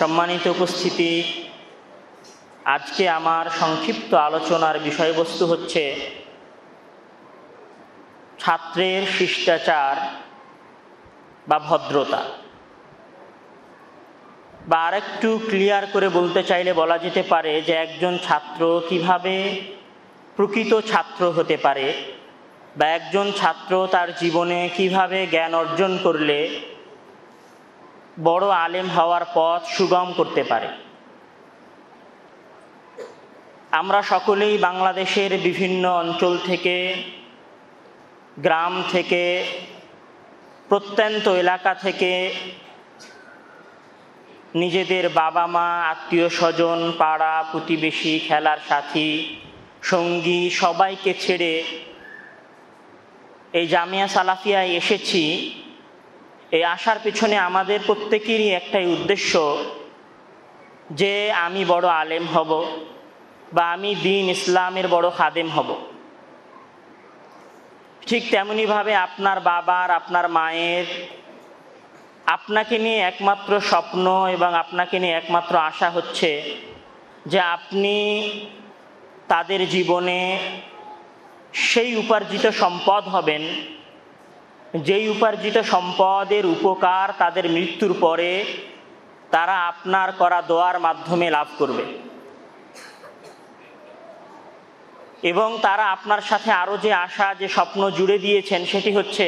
সম্মানিত উপস্থিতি, আজকে আমার সংক্ষিপ্ত আলোচনার বিষয়বস্তু হচ্ছে ছাত্রের শিষ্টাচার বা ভদ্রতা, বা আরেকটু ক্লিয়ার করে বলতে চাইলে বলা যেতে পারে যে একজন ছাত্র কিভাবে প্রকৃত ছাত্র হতে পারে, বা একজন ছাত্র তার জীবনে কিভাবে জ্ঞান অর্জন করলে বড় আলেম হওয়ার পথ সুগম করতে পারে। আমরা সকলেই বাংলাদেশের বিভিন্ন অঞ্চল থেকে, গ্রাম থেকে, প্রত্যন্ত এলাকা থেকে নিজেদের বাবা মা, আত্মীয় স্বজন, পাড়া প্রতিবেশী, খেলার সাথী, সঙ্গী সবাইকে ছেড়ে এই জামিয়া সালাফিয়ায় এসেছি। এই আসার পিছনে আমাদের প্রত্যেকেরই একটাই উদ্দেশ্য যে আমি বড় আলেম হব, বা আমি দ্বীন ইসলামের বড় খাদেম হব। ঠিক তেমনিভাবে আপনার বাবার, আপনার মায়ের আপনাকে নিয়ে একমাত্র স্বপ্ন এবং আপনাকে নিয়ে একমাত্র আশা হচ্ছে যে আপনি তাদের জীবনে সেই উপার্জিত সম্পদ হবেন যেই উপার্জিত সম্পদের উপকার তাদের মৃত্যুর পরে তারা আপনার করা দোয়ার মাধ্যমে লাভ করবে, এবং তারা আপনার সাথে আরও যে আশা, যে স্বপ্ন জুড়ে দিয়েছেন সেটি হচ্ছে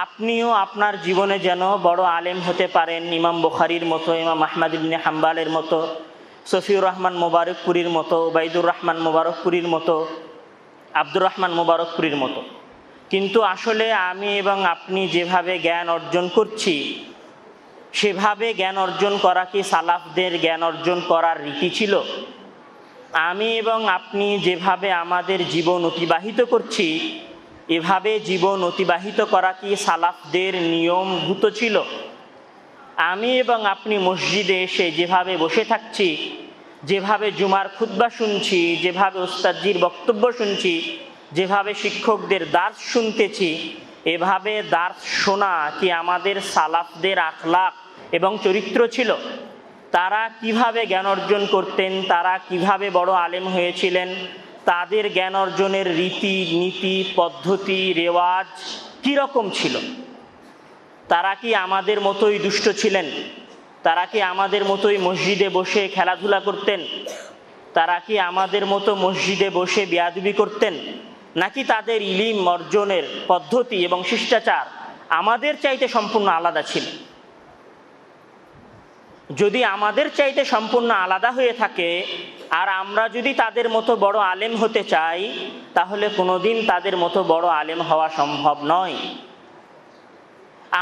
আপনিও আপনার জীবনে যেন বড় আলেম হতে পারেন, ইমাম বুখারীর মতো, ইমাম আহমদ ইবনে হাম্বালের মতো, সফিউর রহমান মোবারকপুরীর মতো, উবাইদুর রহমান মোবারকপুরীর মতো, আব্দুর রহমান মোবারকপুরীর মতো। কিন্তু আসলে আমি এবং আপনি যেভাবে জ্ঞান অর্জন করছি সেভাবে জ্ঞান অর্জন করা কি সালাফদের জ্ঞান অর্জন করার রীতি ছিল? আমি এবং আপনি যেভাবে আমাদের জীবন অতিবাহিত করছি এভাবে জীবন অতিবাহিত করা কি সালাফদের নিয়মভূত ছিল? আমি এবং আপনি মসজিদে এসে যেভাবে বসে থাকছি, যেভাবে জুমার খুতবা শুনছি, যেভাবে উস্তাদজির বক্তব্য শুনছি, যেভাবে শিক্ষকদের দার্স শুনতেছি, এভাবে দার্স শোনা কি আমাদের সালাফদের আখলাক এবং চরিত্র ছিল? তারা কিভাবে জ্ঞান অর্জন করতেন, তারা কিভাবে বড় আলেম হয়েছিলেন, তাদের জ্ঞান অর্জনের রীতি নীতি পদ্ধতি রেওয়াজ কীরকম ছিল? তারা কি আমাদের মতোই দুষ্ট ছিলেন? তারা কি আমাদের মতোই মসজিদে বসে খেলাধুলা করতেন? তারা কি আমাদের মতো মসজিদে বসে বেয়াদবি করতেন? নাকি তাদের ইলম অর্জনের পদ্ধতি এবং শিষ্টাচার আমাদের চাইতে সম্পূর্ণ আলাদা ছিল? যদি আমাদের চাইতে সম্পূর্ণ আলাদা হয়ে থাকে আর আমরা যদি তাদের মতো বড় আলেম হতে চাই, তাহলে কোনোদিন তাদের মতো বড় আলেম হওয়া সম্ভব নয়।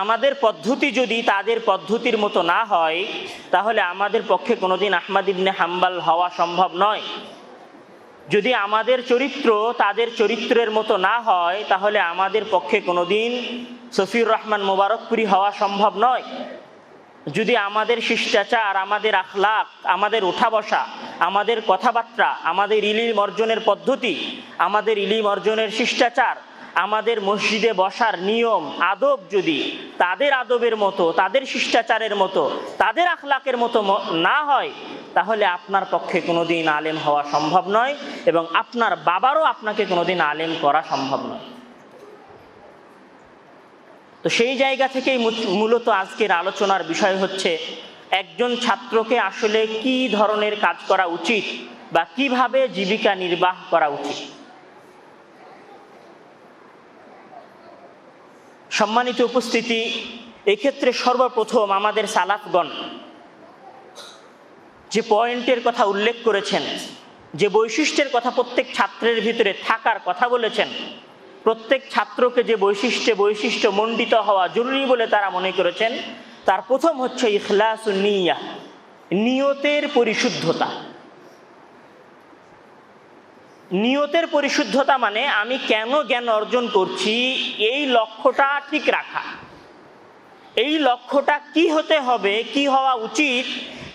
আমাদের পদ্ধতি যদি তাদের পদ্ধতির মতো না হয়, তাহলে আমাদের পক্ষে কোনোদিন আহমদ ইবনে হাম্বাল হওয়া সম্ভব নয়। যদি আমাদের চরিত্র তাদের চরিত্রের মতো না হয়, তাহলে আমাদের পক্ষে কোনোদিন সফিউর রহমান মোবারকপুরী হওয়া সম্ভব নয়। যদি আমাদের শিষ্টাচার, আমাদের আখলাক, আমাদের ওঠা বসা, আমাদের কথাবার্তা, আমাদের ইলম অর্জনের পদ্ধতি, আমাদের ইলম অর্জনের শিষ্টাচার, আমাদের মসজিদে বসার নিয়ম আদব যদি তাদের আদবের মতো, তাদের শিষ্টাচারের মতো, তাদের আখলাকের মতো না হয়, তাহলে আপনার পক্ষে কোনোদিন আলেম হওয়া সম্ভব নয়, এবং আপনার বাবারও আপনাকে কোনোদিন আলেম করা সম্ভব নয়। তো সেই জায়গা থেকেই মূলত আজকের আলোচনার বিষয় হচ্ছে একজন ছাত্রকে আসলে কি ধরনের কাজ করা উচিত বা কিভাবে জীবিকা নির্বাহ করা উচিত। সম্মানিত উপস্থিতি, এক্ষেত্রে সর্বপ্রথম আমাদের সালাফগণ যে পয়েন্টের কথা উল্লেখ করেছেন, যে বৈশিষ্ট্যের কথা প্রত্যেক ছাত্রের ভিতরে থাকার কথা বলেছেন, প্রত্যেক ছাত্রকে যে বৈশিষ্ট্য মণ্ডিত হওয়া জরুরি বলে তারা মনে করেছেন, তার প্রথম হচ্ছে ইখলাসুন নিয়াহ, নিয়তের পরিশুদ্ধতা। নিয়তের পরিশুদ্ধতা মানে আমি কেন জ্ঞান অর্জন করছি এই লক্ষ্যটা ঠিক রাখা। এই লক্ষ্যটা কি হতে হবে, কি হওয়া উচিত,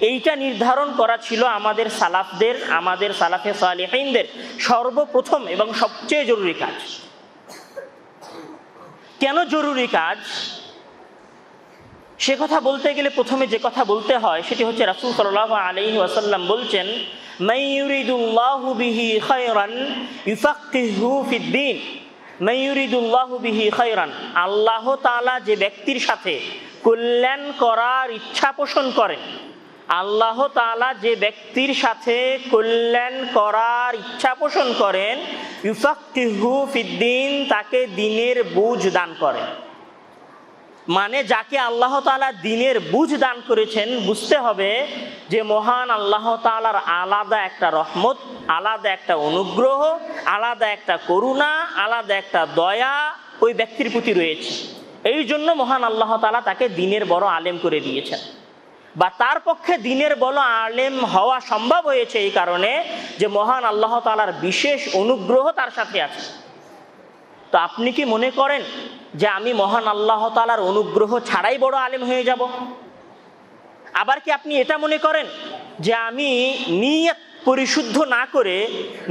এইটা নির্ধারণ করা ছিল আমাদের সালাফদের, আমাদের সালাফে সালেহিনদের সর্বপ্রথম এবং সবচেয়ে জরুরি কাজ। কেন জরুরি কাজ? সে কথা বলতে গেলে প্রথমে যে কথা বলতে হয় সেটি হচ্ছে রাসূল সাল্লাল্লাহু আলাইহি ওয়াসাল্লাম বলছেন, মান ইউরিদুল্লাহু বিহি খায়রান ইউফাক্কিহু ফিদ্দীন। মান ইউরিদুল্লাহু বিহি খায়রান, আল্লাহ তাআলা যে ব্যক্তির সাথে কল্যাণ করার ইচ্ছা পোষণ করেন, আল্লাহ তাআলা যে ব্যক্তির সাথে কল্যাণ করার ইচ্ছা পোষণ করেন, ইউফাক্কিহু ফিদ্দীন, তাকে দ্বীনের বুঝ দান করেন। মানে যাকে আল্লাহ তাআলা দ্বীনের বুঝ দান করেছেন, বুঝতে হবে যে মহান আল্লাহ তাআলার আলাদা একটা রহমত, আলাদা একটা অনুগ্রহ, আলাদা একটা করুণা, আলাদা একটা দয়া ওই ব্যক্তির প্রতি রয়েছে। এই জন্য মহান আল্লাহ তাআলা তাকে দ্বীনের বড় আলেম করে দিয়েছেন, বা তার পক্ষে দ্বীনের বড় আলেম হওয়া সম্ভব হয়েছে এই কারণে যে মহান আল্লাহ তাআলার বিশেষ অনুগ্রহ তার সাথে আছে। তো আপনি কি মনে করেন যে আমি মহান আল্লাহ তাআলার অনুগ্রহ ছাড়াই বড় আলেম হয়ে যাব? আবার কি আপনি এটা মনে করেন যে আমি নিয়ত পরিশুদ্ধ না করে,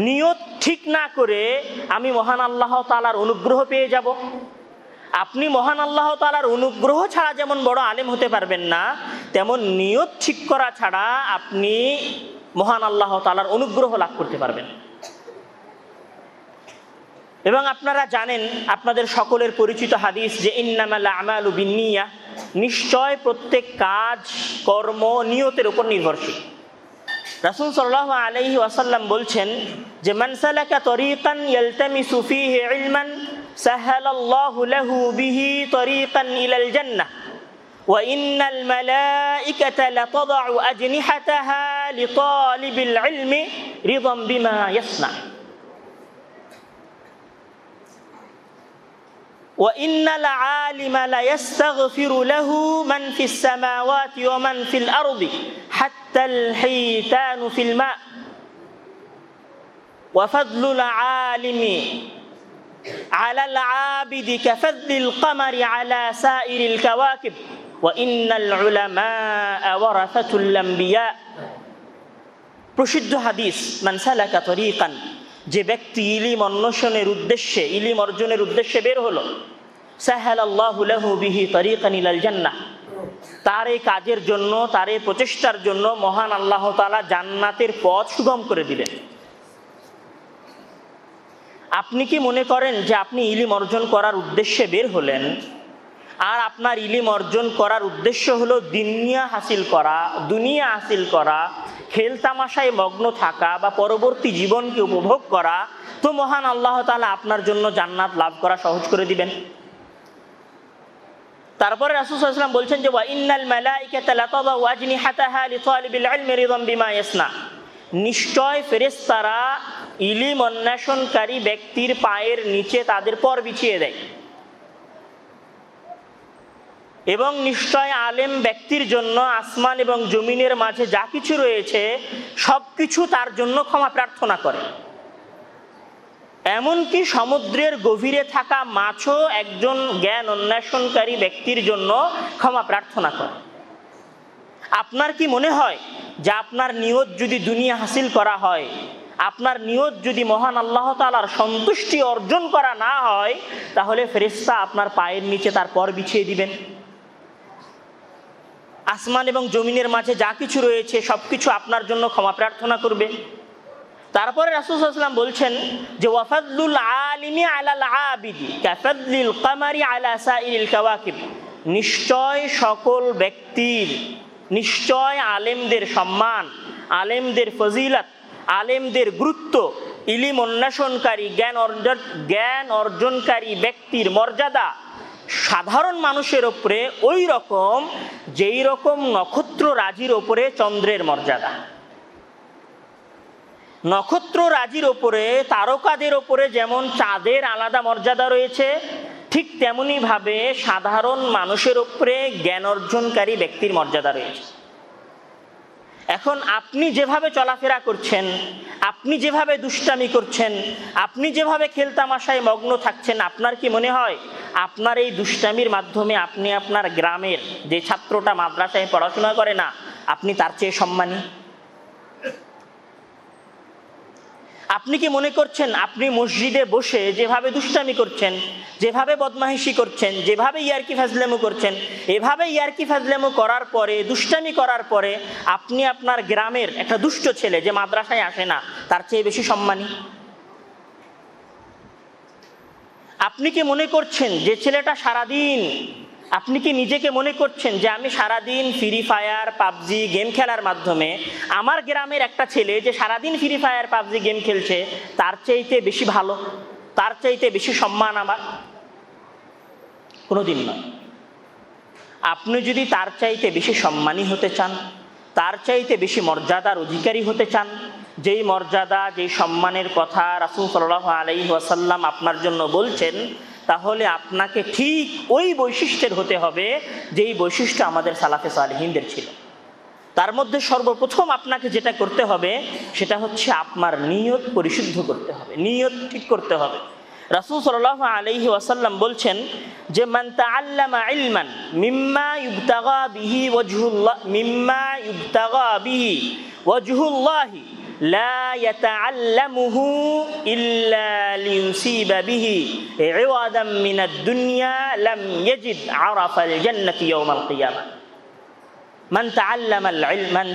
নিয়ত ঠিক না করে আমি মহান আল্লাহ তাআলার অনুগ্রহ পেয়ে যাব? আপনি মহান আল্লাহ তাআলার অনুগ্রহ ছাড়া যেমন বড় আলেম হতে পারবেন না, তেমন নিয়ত ঠিক করা ছাড়া আপনি মহান আল্লাহ তাআলার অনুগ্রহ লাভ করতে পারবেন। এবং আপনারা জানেন, আপনাদের সকলের পরিচিত হাদিস যে ইন্নামাল আমালু বিন্নিয়াহ, নিশ্চয় প্রত্যেক কাজ কর্ম নিয়তের উপর নির্ভরশীল। রাসূল সাল্লাল্লাহু আলাইহি ওয়াসাল্লাম বলছেন যে মান সালাকা তরিকান ইয়ালতামিসু ফীহি ইলমান সাহালাল্লাহু লাহু বিহি তরিকান ইলাল জান্নাহ ওয়া ইন্নাল মালাইকাতা লাতাদউ আজনিহাতাহা লিতালিবিল ইলমি রিদাম বিমা ইয়াসনা وَإِنَّ الْعَالِمَ لَيَسْتَغْفِرُ لَهُ مَنْ فِي السَّمَاوَاتِ وَمَنْ فِي الْأَرْضِ حَتَّى الْحِيتَانُ فِي الْمَاءِ وَفَضْلُ الْعَالِمِ عَلَى الْعَابِدِ كَفَضْلِ الْقَمَرِ عَلَى سَائِرِ الْكَوَاكِبِ وَإِنَّ الْعُلَمَاءَ وَرَثَةُ الْأَنْبِيَاءِ। প্রসিদ্ধ হাদিস, মান সালাকা তরিকান, যে ব্যক্তি ইলম অন্বেষণের উদ্দেশ্যে, ইলম অর্জনের উদ্দেশ্যে বের হলো, সাহালাল্লাহু লাহু বিহি তরিকান ইলাল জান্নাহ, তার এই কাজের জন্য, তার এই প্রচেষ্টার জন্য মহান আল্লাহ তাআলা জান্নাতের পথ সুগম করে দিলেন। আপনি কি মনে করেন যে আপনি ইলম অর্জন করার উদ্দেশ্যে বের হলেন, আর আপনার ইলম অর্জন করার উদ্দেশ্য হলো দুনিয়া হাসিল করা, দুনিয়া হাসিল করা, খেল তামাশায় মগ্ন থাকা বা পরবর্তী জীবনকে উপভোগ করা, তো মহান আল্লাহ তাআলা আপনার জন্য জান্নাত লাভ করা সহজ করে দিবেন? তারপরে রাসূল সাল্লাল্লাহু আলাইহি ওয়াসাল্লাম বলছেন যে ওয়া ইন্নাল মালাইকাতা লাতাদাউ আজনিহাতাহা লিতালিবিল ইলমি রিদাম বিমা ইয়াসনা, নিশ্চয় ফেরেশতারা ইলম অন্বেষণকারী ব্যক্তির পায়ের নিচে তাদের পর বিছিয়ে দেয়, এবং নিশ্চয় আলেম ব্যক্তির জন্য আসমান এবং জমিনের মাঝে যা কিছু রয়েছে সব কিছু তার জন্য ক্ষমা প্রার্থনা করে। এমনকি সমুদ্রের গভীরে থাকা মাছও একজন জ্ঞান অন্বেষণকারী ব্যক্তির জন্য ক্ষমা প্রার্থনা করে। আপনার কি মনে হয় যে আপনার নিয়ত যদি দুনিয়া হাসিল করা হয়, আপনার নিয়ত যদি মহান আল্লাহ তাআলার সন্তুষ্টি অর্জন করা না হয়, তাহলে ফেরেশতা আপনার পায়ের নিচে তার পর বিছিয়ে দিবেন? আসমান এবং জমিনের মাঝে যা কিছু রয়েছে সবকিছু আপনার জন্য ক্ষমা প্রার্থনা করবে। তারপরে রাসূল সাল্লাল্লাহু আলাইহি ওয়াসাল্লাম বলছেন যে ওয়াফাদলুল আলিমি আলাল আবিদি কাফাদলিল কামারি আলা সাইরিল কাওয়াকিব, নিশ্চয় সকল ব্যক্তির, নিশ্চয় আলেমদের সম্মান, আলেমদের ফজিলত, আলেমদের গুরুত্ব, ইলম অন্বেষণকারী, জ্ঞান অর্জনকারী ব্যক্তির মর্যাদা সাধারণ মানুষের উপরে ওই রকম যেই রকম নক্ষত্র রাজির ওপরে চন্দ্রের মর্যাদা। নক্ষত্র রাজির ওপরে, তারকাদের ওপরে যেমন চাঁদের আলাদা মর্যাদা রয়েছে, ঠিক তেমনি ভাবে সাধারণ মানুষের উপরে জ্ঞান অর্জনকারী ব্যক্তির মর্যাদা রয়েছে। এখন আপনি যেভাবে চলাফেরা করছেন, আপনি যেভাবে দুষ্টামি করছেন, আপনি যেভাবে খেলতামাশায় মগ্ন থাকছেন, আপনার কি মনে হয় আপনার এই দুষ্টামির মাধ্যমে আপনি আপনার গ্রামের যে ছাত্রটা মাদ্রাসায় পড়াশোনা করে না, আপনি তার চেয়ে সম্মানী? আপনি কি মনে করছেন আপনি মসজিদে বসে যেভাবে দুষ্টামি করছেন, যেভাবে বদমাইশি করছেন, যেভাবে ইয়ারকি ফাজলেমো করছেন, এভাবে ইয়ারকি ফাজলেমো করার পরে, দুষ্টামি করার পরে আপনি আপনার গ্রামের একটা দুষ্ট ছেলে যে মাদ্রাসায় আসে না তার চেয়ে বেশি সম্মানী? আপনি কি মনে করছেন যে ছেলেটা সারাদিন, আপনি কি নিজেকে মনে করছেন যে আমি সারাদিন ফ্রি ফায়ার পাবজি গেম খেলার মাধ্যমে আমার গ্রামের একটা ছেলে যে সারাদিন ফ্রি ফায়ার পাবজি গেম খেলছে তার চাইতে বেশি ভালো, তার চাইতে বেশি সম্মান আমার? কোনোদিন নয়। আপনি যদি তার চাইতে বেশি সম্মানী হতে চান, তার চাইতে বেশি মর্যাদার অধিকারী হতে চান, যেই মর্যাদা যেই সম্মানের কথা রাসূল সাল্লাল্লাহু আলাইহি ওয়াসাল্লাম আপনার জন্য বলছেন, তাহলে আপনাকে ঠিক ওই বৈশিষ্ট্যের হতে হবে যেই বৈশিষ্ট্য আমাদের সালাফে সালেহিনদের ছিল। তার মধ্যে সর্বপ্রথম আপনাকে যেটা করতে হবে সেটা হচ্ছে আপনার নিয়ত পরিশুদ্ধ করতে হবে, নিয়ত ঠিক করতে হবে। রাসূল সাল্লাল্লাহু আলাইহি ওয়াসাল্লাম বলছেন যে মান তাআল্লামা ইলমান মিম্মা ইবতাগা বিহি ওয়াজহুল্লাহি লা ইয়াতাআল্লামুহু ইল্লা লিয়ুসিবা বিহি ইওয়াদাম মিনাদ দুনিয়া লাম ইয়াজিদ আরাফাল জান্নাতি ইয়াওমাল কিয়ামাহ। মান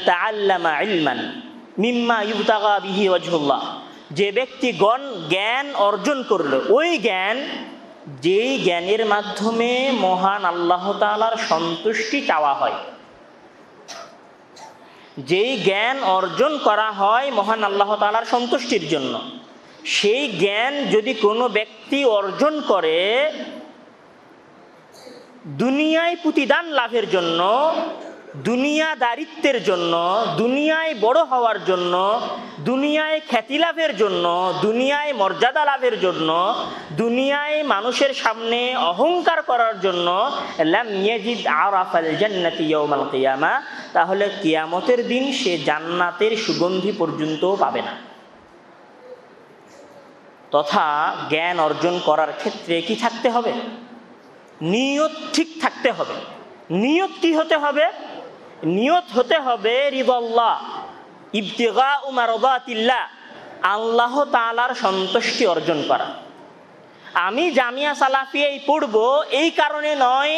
তাআল্লামা ইলমান মিম্মা ইবতাগা বিহি ওয়াজহুল্লাহ, যে ব্যক্তি জ্ঞান অর্জন করলো, ওই জ্ঞান যেই জ্ঞানের মাধ্যমে মহান আল্লাহ তাআলার সন্তুষ্টি চাওয়া হয়, যেই জ্ঞান অর্জন করা হয় মহান আল্লাহ তাআলার সন্তুষ্টির জন্য, সেই জ্ঞান যদি কোনো ব্যক্তি অর্জন করে দুনিয়ায় প্রতিদান লাভের জন্য, দুনিয়াদারিত্বের জন্য, দুনিয়ায় বড় হওয়ার জন্য, দুনিয়ায় খ্যাতি লাভের জন্য, দুনিয়ায় মর্যাদা লাভের জন্য, দুনিয়ায় মানুষের সামনে অহংকার করার জন্য, লাম ইয়াজিদ আরাফাল জান্নাতি ইয়াওমাল কিয়ামা, তাহলে কিয়ামতের দিন সে জান্নাতের সুগন্ধি পর্যন্তও পাবে না। তথা জ্ঞান অর্জন করার ক্ষেত্রে কি থাকতে হবে? নিয়ত ঠিক থাকতে হবে। নিয়ত কি হতে হবে? নিয়ত হতে হবে রিদাল্লাহ, ইবতিগাউ মারদাতিল্লাহ, আল্লাহ তাআলার সন্তুষ্টি অর্জন করা। আমি জামিয়া সালাফিয়ায় পড়ব এই কারণে নয়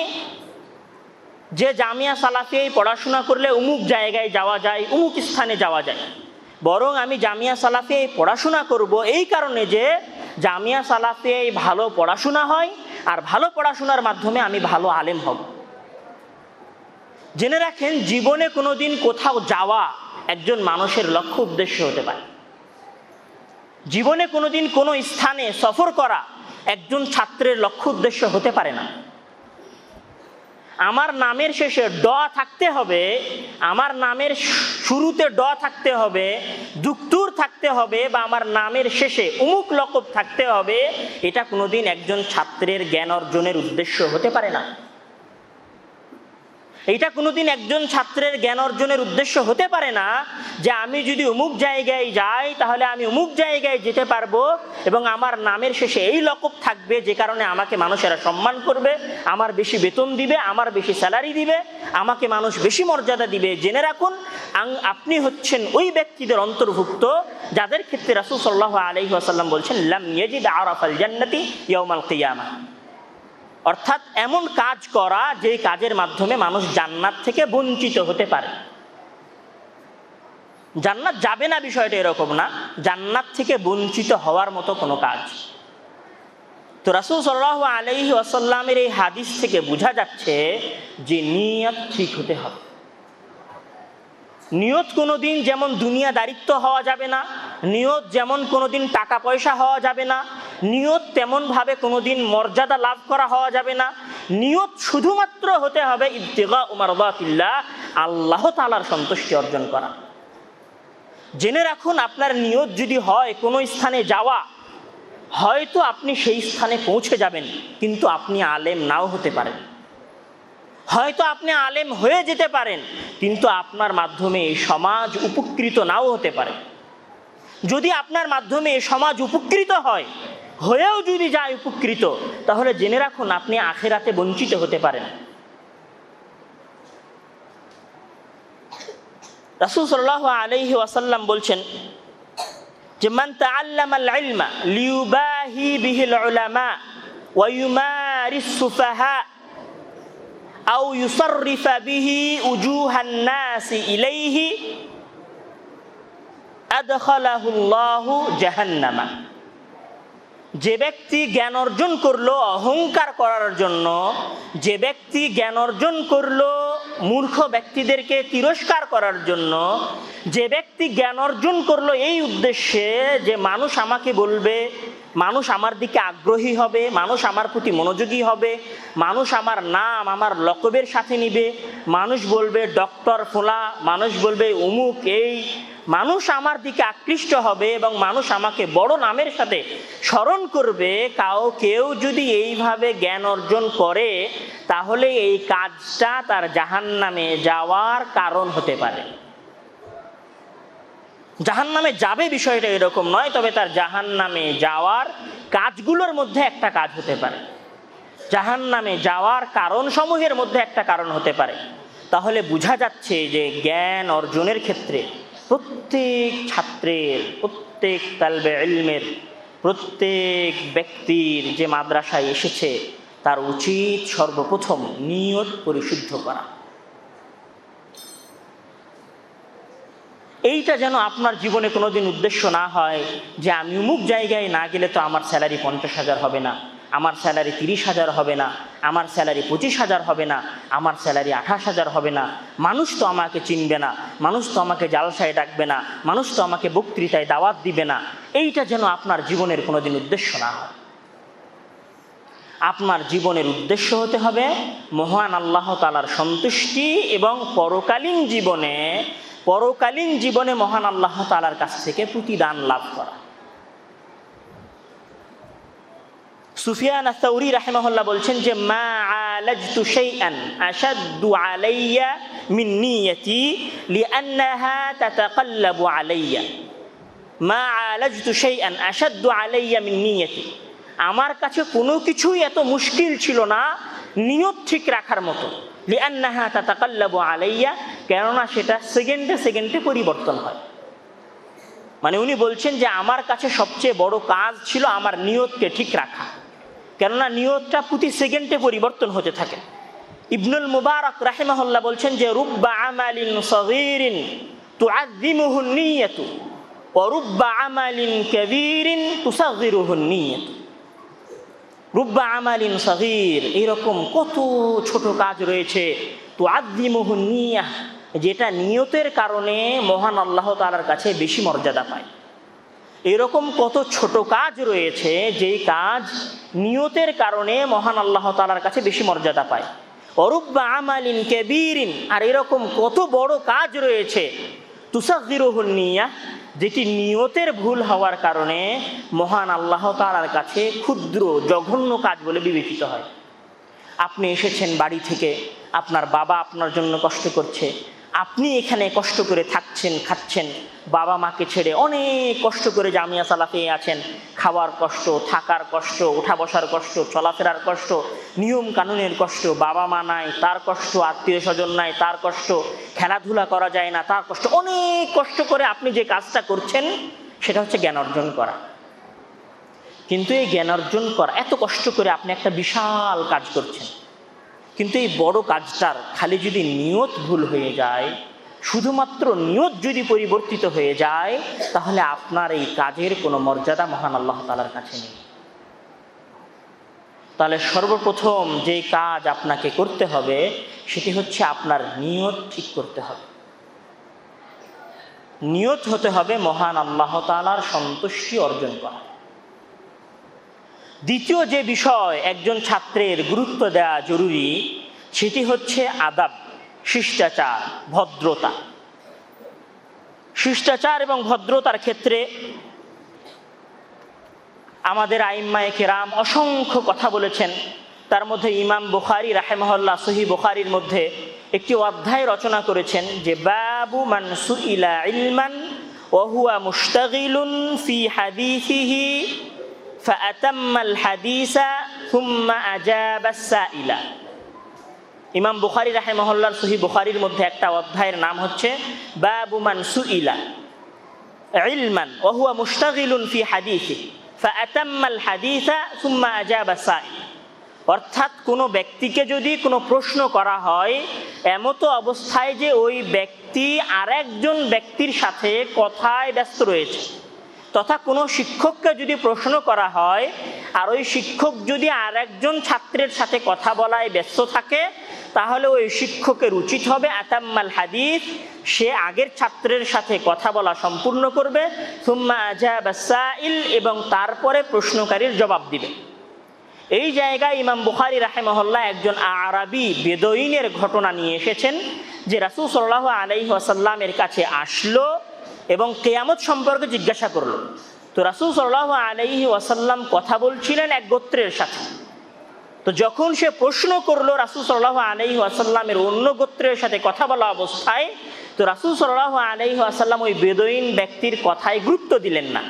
যে জামিয়া সালাফিয়ায় পড়াশোনা করলে অমুক জায়গায় যাওয়া যায়, অমুক স্থানে যাওয়া যায়, বরং আমি জামিয়া সালাফিয়ায় পড়াশোনা করব এই কারণে যে জামিয়া সালাফিয়ায় ভালো পড়াশোনা হয়, আর ভালো পড়াশোনার মাধ্যমে আমি ভালো আলেম হব। জেনে রাখেন, জীবনে কোনোদিন কোথাও যাওয়া একজন মানুষের লক্ষ্য উদ্দেশ্য হতে পারে। জীবনে কোনোদিন কোনো স্থানে সফর করা একজন ছাত্রের লক্ষ্য উদ্দেশ্য হতে পারে না। আমার নামের শেষে ড থাকতে হবে, আমার নামের শুরুতে ড থাকতে হবে, দুক্তুর থাকতে হবে, বা আমার নামের শেষে অমুক লকব থাকতে হবে, এটা কোনোদিন একজন ছাত্রের জ্ঞান অর্জনের উদ্দেশ্য হতে পারে না। এইটা কোনোদিন একজন ছাত্রের জ্ঞান অর্জনের উদ্দেশ্য হতে পারে না যে আমি যদি অমুক জায়গায় যাই তাহলে আমি অমুক জায়গায় যেতে পারবো এবং আমার নামের শেষে এই লকব থাকবে যে কারণে আমাকে মানুষেরা সম্মান করবে, আমার বেশি বেতন দিবে, আমার বেশি স্যালারি দিবে, আমাকে মানুষ বেশি মর্যাদা দিবে। জেনে রাখুন, আপনি হচ্ছেন ওই ব্যক্তিদের অন্তর্ভুক্ত যাদের ক্ষেত্রে রাসূল সাল্লাল্লাহু আলাইহি ওয়াসাল্লাম বলছেন লাম ইয়াজিদ আরাফাল জান্নাতি ইয়াউমাল কিয়ামাহ, অর্থাৎ এমন কাজ করা যে কাজের মাধ্যমে মানুষ জান্নাত থেকে বঞ্চিত হতে পারে। জান্নাত যাবে না বিষয়টা এরকম না, জান্নাত থেকে বঞ্চিত হওয়ার মতো কোনো কাজ। তো রাসূল সাল্লাল্লাহু আলাইহি ওয়াসাল্লামের এই হাদিস থেকে বোঝা যাচ্ছে যে নিয়ত ঠিক হতে হবে। নিয়ত কোনোদিন যেমন দুনিয়াদারিত্ব হওয়া যাবে না, নিয়ত যেমন কোনোদিন টাকা পয়সা হওয়া যাবে না, নিয়ত তেমনভাবে কোনোদিন মর্যাদা লাভ করা হওয়া যাবে না। নিয়ত শুধুমাত্র হতে হবে ইবতিগাউ মারদাতিল্লাহ, আল্লাহ তাআলার সন্তুষ্টি অর্জন করা। জেনে রাখুন, আপনার নিয়ত যদি হয় কোনো স্থানে যাওয়া, হয়তো আপনি সেই স্থানে পৌঁছে যাবেন, কিন্তু আপনি আলেম নাও হতে পারেন। হয়তো আপনি আলেম হয়ে যেতে পারেন, কিন্তু আপনার মাধ্যমে এই সমাজ উপকৃত নাও হতে পারে। যদি আপনার মাধ্যমে এই সমাজ উপকৃত হয়, হয়েও যদি যায় উপকৃত, তাহলে জেনে রাখুন আপনি আখিরাতে বঞ্চিত হতে পারেন। রাসূল সাল্লাল্লাহু আলাইহি ওয়াসাল্লাম বলছেন যে মান তাআল্লামাল ইলমা লিয়ুবাহি বিহিল উলামা ওয়া ইউমারিস সুফাহা আও ইউসাররিফা বিহি উজুহান নাসি ইলাইহি আদখালাহুল্লাহু জাহান্নামা। যে ব্যক্তি জ্ঞান অর্জন করলো অহংকার করার জন্য, যে ব্যক্তি জ্ঞান অর্জন করলো মূর্খ ব্যক্তিদেরকে তিরস্কার করার জন্য, যে ব্যক্তি জ্ঞান অর্জন করলো এই উদ্দেশ্যে যে মানুষ আমাকে বলবে, মানুষ আমার দিকে আগ্রহী হবে, মানুষ আমার প্রতি মনোযোগী হবে, মানুষ আমার নাম আমার লকবের সাথে নিবে, মানুষ বলবে ডক্টর ফোলা, মানুষ বলবে অমুক, এই মানুষ আমার দিকে আকৃষ্ট হবে এবং মানুষ আমাকে বড় নামের সাথে স্মরণ করবে, কেউ যদি এইভাবে জ্ঞান অর্জন করে তাহলে এই কাজটা তার জাহান্নামে যাওয়ার কারণ হতে পারে। জাহান্নামে যাবে বিষয়টা এরকম নয়, তবে তার জাহান্নামে যাওয়ার কাজগুলোর মধ্যে একটা কাজ হতে পারে, জাহান্নামে যাওয়ার কারণ সমূহের মধ্যে একটা কারণ হতে পারে। তাহলে বোঝা যাচ্ছে যে জ্ঞান অর্জনের ক্ষেত্রে প্রত্যেক ছাত্রের, প্রত্যেক তালবে ইলমের, প্রত্যেক ব্যক্তির যে মাদ্রাসায় এসেছে তার উচিত সর্বপ্রথম নিয়ত পরিশুদ্ধ করা। এইটা যেন আপনার জীবনে কোনোদিন উদ্দেশ্য না হয় যে আমি অমুক জায়গায় না গেলে তো আমার স্যালারি 50,000 হবে না, আমার স্যালারি 30,000 হবে না, আমার স্যালারি 25,000 হবে না, আমার স্যালারি 28,000 হবে না, মানুষ তো আমাকে চিনবে না, মানুষ তো আমাকে জালসায় ডাকবে না, মানুষ তো আমাকে বক্তৃতায় দাওয়াত দিবে না। এইটা যেন আপনার জীবনের কোনোদিন উদ্দেশ্য না হয়। আপনার জীবনের উদ্দেশ্য হতে হবে মহান আল্লাহ তাআলার সন্তুষ্টি এবং পরকালীন জীবনে মহান আল্লাহ তাআলার কাছ থেকে প্রতিদান লাভ করা। সুফিয়ান আস-সাউরি রাহিমাহুল্লাহ বলছেন যে মা আলাজতু শাইআন আশাদ্দু আলাইয়া মিন নিয়তি লিআন্নাহা তাতাকাল্লাবু আলাইয়া। মা আলাজতু শাইআন আশাদ্দু আলাইয়া মিন নিয়তি, আমার কাছে কোনো কিছুই এত মুশকিল ছিল না নিয়ত ঠিক রাখার মতো। লিআন্নাহা তাতাকাল্লাবু আলাইয়া, কেননা সেটা সেকেন্ডে সেকেন্ডে পরিবর্তন হয়। মানে উনি বলছেন যে আমার কাছে সবচেয়ে বড় কাজ ছিল আমার নিয়তকে ঠিক রাখা, কেননা নিয়তটা প্রতি সেকেন্ডে পরিবর্তন হতে থাকে। ইবনুল মুবারক রাহিমাহুল্লাহ বলছেন যে রুব্বা আমালিন সগীরিন তুআযযিমুহু নিয়্যাতু ওয়া রুব্বা আমালিন কাবীরিন তুসাগগিরুহু নিয়্যাতু। রুব্বা আমালিন সগীর, এরকম কত ছোট কাজ রয়েছে, তুআযযিমুহু নিয়্যাহ, যেটা নিয়তের কারণে মহান আল্লাহ তাআলার কাছে বেশি মর্যাদা পায়। এরকম কত ছোট কাজ রয়েছে যেই কাজ নিয়তের কারণে মহান আল্লাহ তাআলার কাছে বেশি মর্যাদা পায়। অরুব্বা আমালিন কাবীরিন, আর এরকম কত বড় কাজ রয়েছে তুসাগগিরুহু নিয়্যাহ, যেটি নিয়তের ভুল হওয়ার কারণে মহান আল্লাহ তাআলার কাছে ক্ষুদ্র জঘন্য কাজ বলে বিবেচিত হয়। আপনি এসেছেন বাড়ি থেকে, আপনার বাবা আপনার জন্য কষ্ট করছে, আপনি এখানে কষ্ট করে থাকছেন, খাচ্ছেন, বাবা মাকে ছেড়ে অনেক কষ্ট করে জামিয়া সালাফিয়ে আছেন, খাওয়ার কষ্ট, থাকার কষ্ট, ওঠা বসার কষ্ট, চলাফেরার কষ্ট, নিয়ম কানুনের কষ্ট, বাবা মা নাই তার কষ্ট, আত্মীয় স্বজন নাই তার কষ্ট, খেলাধুলা করা যায় না তার কষ্ট, অনেক কষ্ট করে আপনি যে কাজটা করছেন সেটা হচ্ছে জ্ঞান অর্জন করা। কিন্তু এই জ্ঞান অর্জন করা, এত কষ্ট করে আপনি একটা বিশাল কাজ করছেন, কিন্তু এই বড় কাজটার খালি যদি নিয়ত ভুল হয়ে যায়, শুধুমাত্র নিয়ত যদি পরিবর্তিত হয়ে যায়, তাহলে আপনার এই কাজের কোনো মর্যাদা মহান আল্লাহ তাআলার কাছে নেই। তাহলে সর্বপ্রথম যে কাজ আপনাকে করতে হবে সেটি হচ্ছে আপনার নিয়ত ঠিক করতে হবে। নিয়ত হতে হবে মহান আল্লাহ তাআলার সন্তুষ্টি অর্জন করা। দ্বিতীয় যে বিষয় একজন ছাত্রের গুরুত্ব দেওয়া জরুরি সেটি হচ্ছে আদাব, শিষ্টাচার, ভদ্রতা। শিষ্টাচার এবং ভদ্রতার ক্ষেত্রে আমাদের আইম্মায়ে কেরাম অসংখ্য কথা বলেছেন। তার মধ্যে ইমাম বুখারী রাহিমাহুল্লাহ সহিহ বুখারীর মধ্যে একটি অধ্যায় রচনা করেছেন যে বাবু মান সুইলা ইলমান ওয়া হুয়া মুশতাগিলুন ফি হাদিসিহি ফাআতাম্মাল হাদিসা সুম্মা আজাবাস সাইলা। ইমাম বুখারী রাহিমাহুল্লাহ সহিহ বুখারীর মধ্যে একটা অধ্যায়ের নাম হচ্ছে বাবু মান সুইলা, ইলমান ওয়া হুয়া মুশতাগিলুন ফি হাদিসিহি ফাআতাম্মাল হাদিসা সুম্মা আজাবা সাইল। অর্থাৎ কোনো ব্যক্তিকে যদি কোনো প্রশ্ন করা হয় এমতো অবস্থায় যে ওই ব্যক্তি আরেকজন ব্যক্তির সাথে কথায় ব্যস্ত রয়েছে, তথা কোনো শিক্ষককে যদি প্রশ্ন করা হয় আর ওই শিক্ষক যদি আরেকজন ছাত্রের সাথে কথা বলায় ব্যস্ত থাকে, তাহলে ওই শিক্ষকের উচিত হবে আতাম্মাল হাদিস, সে আগের ছাত্রের সাথে কথা বলা সম্পূর্ণ করবে, সুম্মা আজাবা সাইল, এবং তারপরে প্রশ্নকারীর জবাব দিবে। এই জায়গায় ইমাম বুখারী রাহিমাহুল্লাহ একজন আরাবি বেদুইনের ঘটনা নিয়ে এসেছেন, যে রাসূল সাল্লাল্লাহু আলাইহি ওয়াসাল্লামের কাছে আসলো এবং কিয়ামত সম্পর্কে জিজ্ঞাসা করলো। তো রাসূল সাল্লাল্লাহু আলাইহি ওয়াসাল্লাম কথা বলছিলেন এক গোত্রের সাথে। তো যখন সে প্রশ্ন করলো রাসূল সাল্লাল্লাহু আলাইহি ওয়াসাল্লামের অন্য গোত্রের সাথে কথা বলা অবস্থায়, তো রাসূল সাল্লাল্লাহু আলাইহি ওয়াসাল্লাম ওই বেদুইন ব্যক্তির কথায় গুরুত্ব দিলেন না,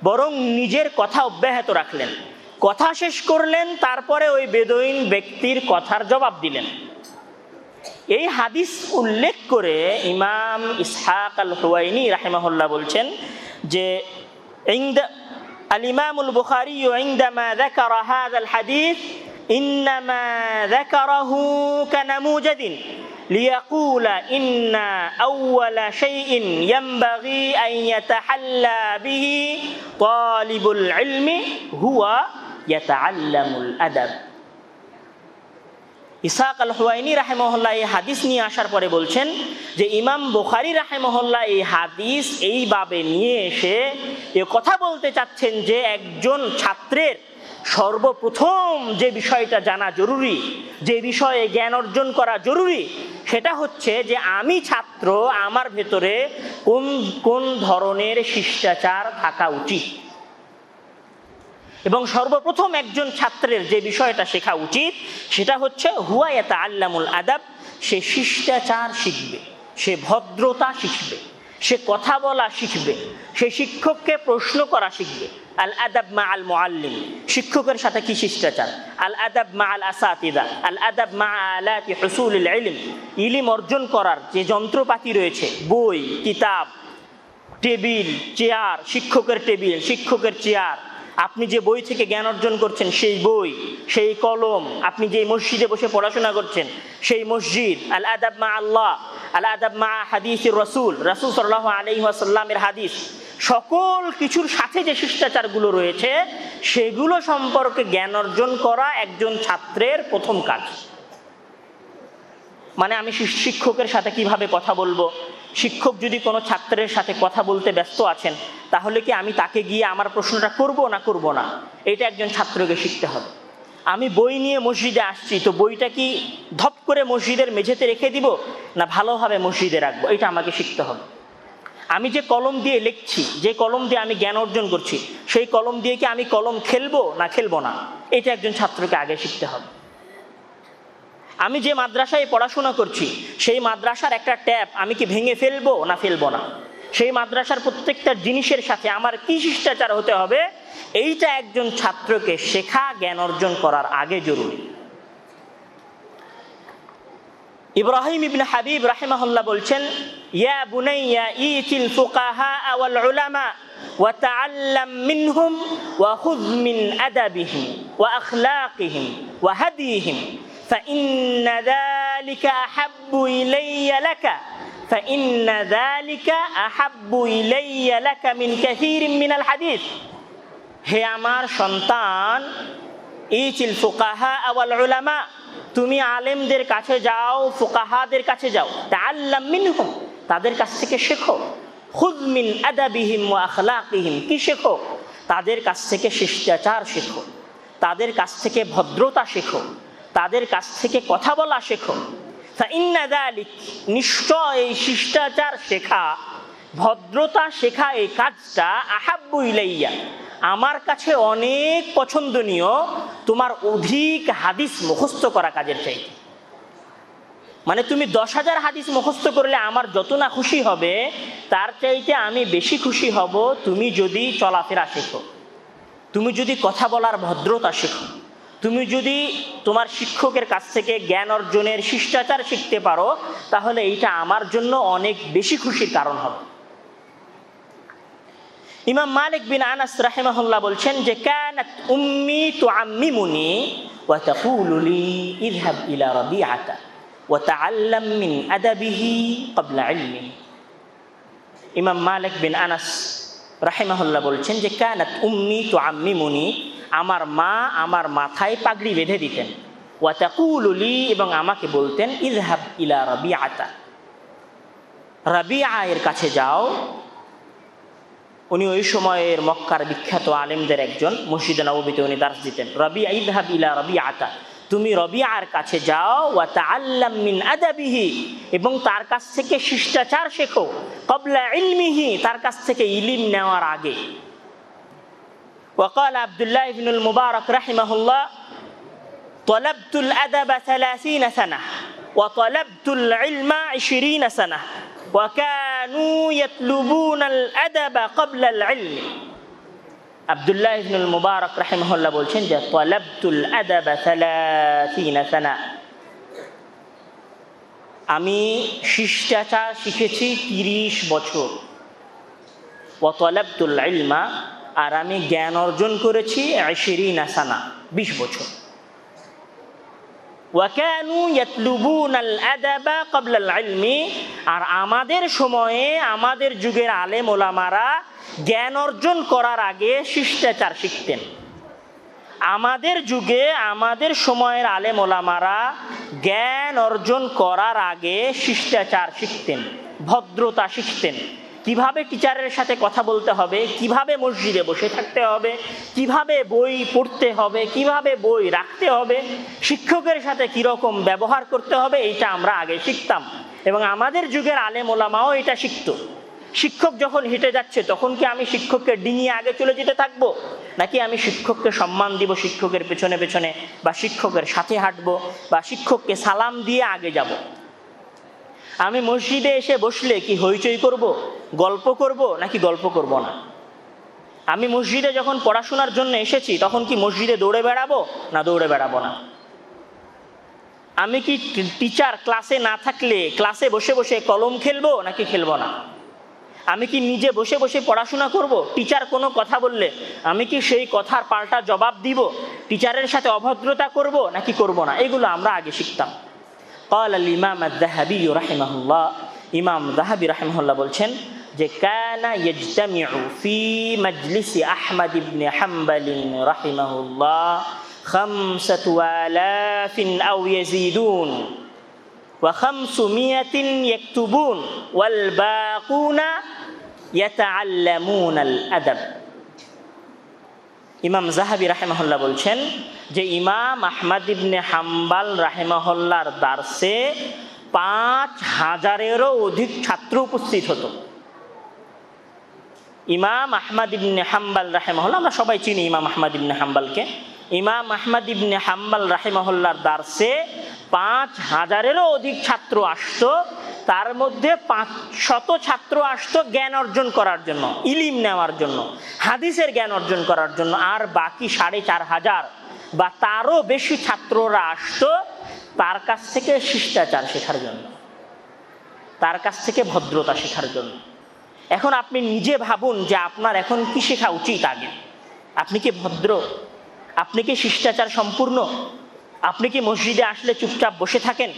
বরং নিজের কথা অব্যাহত রাখলেন। কথা শেষ করলেন, তারপরে ওই বেদুইন ব্যক্তির কথার জবাব দিলেন। এই হাদিস উল্লেখ করে ইমাম ইসহাক আল হুয়াইনি রাহিমাহুল্লাহ বলছেন যে الإمام البخاري عندما ذكر هذا الحديث إنما ذكره كنموذج ليقول إن أول شيء ينبغي أن يتحلى به طالب العلم هو يتعلم الأدب। ইসহাক আল হুয়াইনি রাহিমাহুল্লাহ এই হাদিস নিয়ে আসার পরে বলছেন যে ইমাম বুখারী রাহিমাহুল্লাহ এই হাদিস এইভাবে নিয়ে এসে এ কথা বলতে চাচ্ছেন যে একজন ছাত্রের সর্বপ্রথম যে বিষয়টা জানা জরুরি, যে বিষয়ে জ্ঞান অর্জন করা জরুরি, সেটা হচ্ছে যে আমি ছাত্র, আমার ভেতরে কোন কোন ধরনের শিষ্টাচার থাকা উচিত। এবং সর্বপ্রথম একজন ছাত্রের যে বিষয়টা শেখা উচিত সেটা হচ্ছে হুয়া ইয়াতাআল্লামুল আদাব, সে শিষ্টাচার শিখবে, সে ভদ্রতা শিখবে, সে কথা বলা শিখবে, সে শিক্ষককে প্রশ্ন করা শিখবে। আল আদাব মা আল মুআল্লিম, শিক্ষকের সাথে কি শিষ্টাচার। আল আদাব মা আল আসাতিদা, আল আদাব মা আলাতি হুসুলিল ইলম, ইলম অর্জন করার যে যন্ত্রপাতি রয়েছে, বই, কিতাব, টেবিল, চেয়ার, শিক্ষকের টেবিল, শিক্ষকের চেয়ার, আপনি যে বই থেকে জ্ঞান অর্জন করছেন সেই বই, সেই কলম, আপনি যে মসজিদে বসে পড়াশোনা করছেন সেই মসজিদ। আল আদাব মা আল্লাহ, আল আদাব মা হাদিসির রাসূল, রাসূল সাল্লাল্লাহু আলাইহি ওয়াসাল্লামের হাদিস, সকল কিছুর সাথে যে শিষ্টাচারগুলো রয়েছে সেগুলো সম্পর্কে জ্ঞান অর্জন করা একজন ছাত্রের প্রথম কাজ। মানে আমি শিক্ষকের সাথে কিভাবে কথা বলবো, শিক্ষক যদি কোনো ছাত্রের সাথে কথা বলতে ব্যস্ত আছেন তাহলে কি আমি তাকে গিয়ে আমার প্রশ্নটা করব না করব না, এটা একজন ছাত্রকে শিখতে হবে। আমি বই নিয়ে মসজিদে আসছি, তো বইটা কি ধপ করে মসজিদের মেঝেতে রেখে দিব না ভালোভাবে মসজিদে রাখবো, এটা আমাকে শিখতে হবে। আমি যে কলম দিয়ে লিখছি, যে কলম দিয়ে আমি জ্ঞান অর্জন করছি, সেই কলম দিয়ে কি আমি কলম খেলবো না খেলবো না, এটা একজন ছাত্রকে আগে শিখতে হবে। আমি যে মাদ্রাসায় পড়াশোনা করছি সেই মাদ্রাসার একটা ট্যাপ আমি কি ভেঙে ফেলবো না ফেলবো না, সেই মাদ্রাসার প্রত্যেকটা জিনিসের সাথে আমার কি শিষ্টাচার হতে হবে, এইটা একজন ছাত্রকে শেখা, জ্ঞান অর্জন করার আগে জরুরি। ইব্রাহিম ইবনে হাবিব রাহিমাহুল্লাহ বলছেন, ইয়া বুনাইয়া ইতিল ফুকাহা ওয়াল উলামা ওয়া তাআল্লাম মিনহুম ওয়া খুয মিন আদাবিহিম ওয়া আখলাকিহিম ওয়া হাদিহিম فإن ذلك أحب إلي لك فإن ذلك أحب إلي لك من كثير من الحديث। হে আমার সন্তান, ইতিল ফুকাহা ওয়াল উলামা, তুমি আলেমদের কাছে যাও, ফুকাহাদের কাছে যাও, তাআল্লাম মিনহুম, তাদের কাছ থেকে শেখো, খুয মিন আদাবিহিম ওয়া আখলাকিহিম, কি শেখো, তাদের কাছ থেকে শিষ্টাচার শেখো, তাদের কাছ থেকে ভদ্রতা শেখো, তাদের কাছ থেকে কথা বলা শেখো। ফাইন্না যালিক, নিশ্চয় এই শিষ্টাচার শেখা, ভদ্রতা শেখা, এই কাজটা আহাব্বু ইলাইয়া, আমার কাছে অনেক পছন্দনীয় তোমার অধিক হাদিস মুখস্থ করা কাজের চাইতে। মানে তুমি 10,000 হাদিস মুখস্থ করলে আমার যত না খুশি হবে, তার চাইতে আমি বেশি খুশি হব তুমি যদি চলাফেরা শেখো, তুমি যদি কথা বলার ভদ্রতা শেখো, তুমি যদি তোমার শিক্ষকের কাছ থেকে জ্ঞান অর্জনের শিষ্টাচার শিখতে পারো, তাহলে এইটা আমার জন্য অনেক বেশি খুশির কারণ হবে। ইমাম মালিক বিন আনাস রাহিমাহুল্লাহ বলছেন যে কানাত উম্মি তুআম্মিমুনি ওয়া তাকুলু লি ইযহাব ইলা রাবিআতা ওয়া তাআল্লাম মিন আদাবিহি ক্বাবলা ইলমিহি। ইমাম মালিক বিন আনাস রাহিমাহুল্লাহ বলছেন যে কানাত উম্মি তুআম্মিমুনি, আমার মা আমার মাথায় পাগড়ি বেঁধে দিতেন, ওয়া তাকুলু লি, এবং আমাকে বলতেন ইযহাব ইলা রাবিআতা, রাবিআ এর কাছে যাও। উনি ওই সময়ের মক্কার বিখ্যাত আলেমদের একজন, মসজিদে নববীতে উনি দার্স দিতেন। রাবিআ, ইযহাব ইলা রাবিআতা, তুমি রাবিআর কাছে যাও, ওয়া তাআল্লাম মিন আদাবিহি, এবং তার কাছ থেকে শিষ্টাচার শেখো, ক্বাবলা ইলমিহি, তার কাছ থেকে ইলম নেওয়ার আগে। وقال عبد الله بن المبارك رحمه الله طلبت الأدب 30 سنة وطلبت العلم 20 سنة وكانوا يطلبون الأدب قبل العلم। আব্দুল্লাহ ইবনুল মুবারক রাহিমাহুল্লাহ বলছেন যে তালাবতুল আদাব 30 সানা, আমি শিষ্টাচার শিখেছি 30 বছর। ওয়া তালাবতুল ইলমা, আর আমি জ্ঞান অর্জন করেছি 20 সানা, 20 বছর। ওয়া কানু ইয়াতলুবুনাল আদাবা ক্বাবলাল ইলমি, আর আমাদের সময়ে আমাদের যুগের আলেম ওলামারা জ্ঞান অর্জন করার আগে শিষ্টাচার শিখতেন। আমাদের যুগে আমাদের সময়ের আলেম ওলামারা জ্ঞান অর্জন করার আগে শিষ্টাচার শিখতেন, ভদ্রতা শিখতেন। কিভাবে টিচারের সাথে কথা বলতে হবে, কিভাবে মসজিদে বসে থাকতে হবে, কিভাবে বই পড়তে হবে, কিভাবে বই রাখতে হবে, শিক্ষকের সাথে কীরকম ব্যবহার করতে হবে, এইটা আমরা আগে শিখতাম। এবং আমাদের যুগের আলেম ওলামাও এটা শিখত। শিক্ষক যখন হেঁটে যাচ্ছে তখন কি আমি শিক্ষককে ডিঙিয়ে আগে চলে যেতে থাকবো, নাকি আমি শিক্ষককে সম্মান দিব শিক্ষকের পেছনে পেছনে, বা শিক্ষকের সাথে হাঁটবো, বা শিক্ষককে সালাম দিয়ে আগে যাব? আমি মসজিদে এসে বসলে কি হইচই করব, গল্প করব, নাকি গল্প করব না? আমি মসজিদে যখন পড়াশোনার জন্য এসেছি তখন কি মসজিদে দৌড়ে বেড়াবো, না দৌড়ে বেড়াবো না? আমি কি টিচার ক্লাসে না থাকলে ক্লাসে বসে বসে কলম খেলবো, নাকি খেলবো না? আমি কি নিজে বসে বসে পড়াশোনা করব? টিচার কোনো কথা বললে আমি কি সেই কথার পাল্টা জবাব দিব? টিচারের সাথে অভদ্রতা করব, নাকি করব না? এগুলো আমরা আগে শিখতাম। قال الإمام الذهبي رحمه الله, ইমাম যাহাবী রাহিমাহুল্লাহ বলছেন যে কানা ইয়াজতামিউ ফি মাজলিসি আহমদ ইবনে হাম্বল রাহিমাহুল্লাহ 5000 আও ইয়াজিদুন ওয়া 500 ইয়াকতুবুন ওয়াল বাকুনা ইয়াতাআল্লামুনা আল আদাব। ইমাম যাহাবী রাহিমাহুল্লাহ বলছেন যে ইমাম আহমদ ইবনে হাম্বল রাহিমাহুল্লাহর দার্সে 5000-এরও অধিক ছাত্র উপস্থিত হতো। ইমাম আহমদ ইবনে হাম্বল রাহিমাহুল্লাহ, আমরা সবাই চিনি ইমাম আহমদ ইবনে হাম্বলকে। ইমাম আহমদ ইবনে হাম্বল রাহিমাহুল্লাহর দার্সে 5000-এরও অধিক ছাত্র আসতো। তার মধ্যে 500 ছাত্র আসতো জ্ঞান অর্জন করার জন্য, ইলিম নেওয়ার জন্য, হাদিসের জ্ঞান অর্জন করার জন্য। আর বাকি 4500 বা তারও বেশি ছাত্ররা আসতো তার কাছ থেকে শিষ্টাচার শেখার জন্য, তার কাছ থেকে ভদ্রতা শেখার জন্য। এখন আপনি নিজে ভাবুন যে আপনার এখন কি শেখা উচিত আগে? আপনি কি ভদ্র? আপনি কি শিষ্টাচার সম্পূর্ণ? আপনি কি মসজিদে আসলে চুপচাপ বসে থাকেন?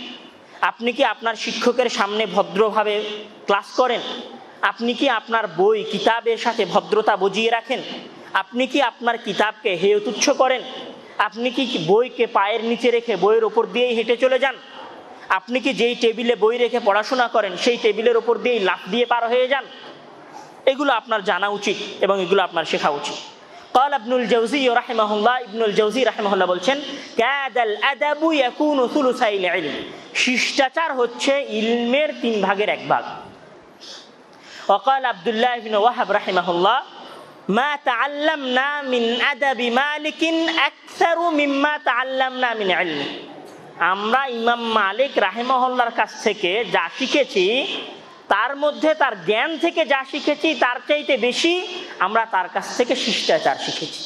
আপনি কি আপনার শিক্ষকের সামনে ভদ্রভাবে ক্লাস করেন? আপনি কি আপনার বই কিতাবের সাথে ভদ্রতা বজিয়ে রাখেন? আপনি কি আপনার কিতাবকে হেয় তুচ্ছ করেন? আপনি কি বইকে পায়ের নিচে রেখে বইয়ের ওপর দিয়েই হেঁটে চলে যান? আপনি কি যেই টেবিলে বই রেখে পড়াশোনা করেন সেই টেবিলের ওপর দিয়েই লাফ দিয়ে পার হয়ে যান? এগুলো আপনার জানা উচিত এবং এগুলো আপনার শেখা উচিত। قال ابن الجوزي رحمه الله, ইবনুল জাওজি রাহিমাহুল্লাহ বলছেন কাদাল আদাবু ইয়াকুনু সুলুসাইল ইলম, শিষ্টাচার হচ্ছে ইলমের 3/1 وقال عبد الله بن وهب رحمه الله ما تعلمنا من أدب مالك أكثر مما تعلمنا من علم। আমরা ইমাম মালিক রাহিমাহুল্লাহর কাছ থেকে যা শিখেছি তার মধ্যে, তার জ্ঞান থেকে যা শিখেছি তার চাইতে বেশি আমরা তার কাছ থেকে শিষ্টাচার শিখেছি।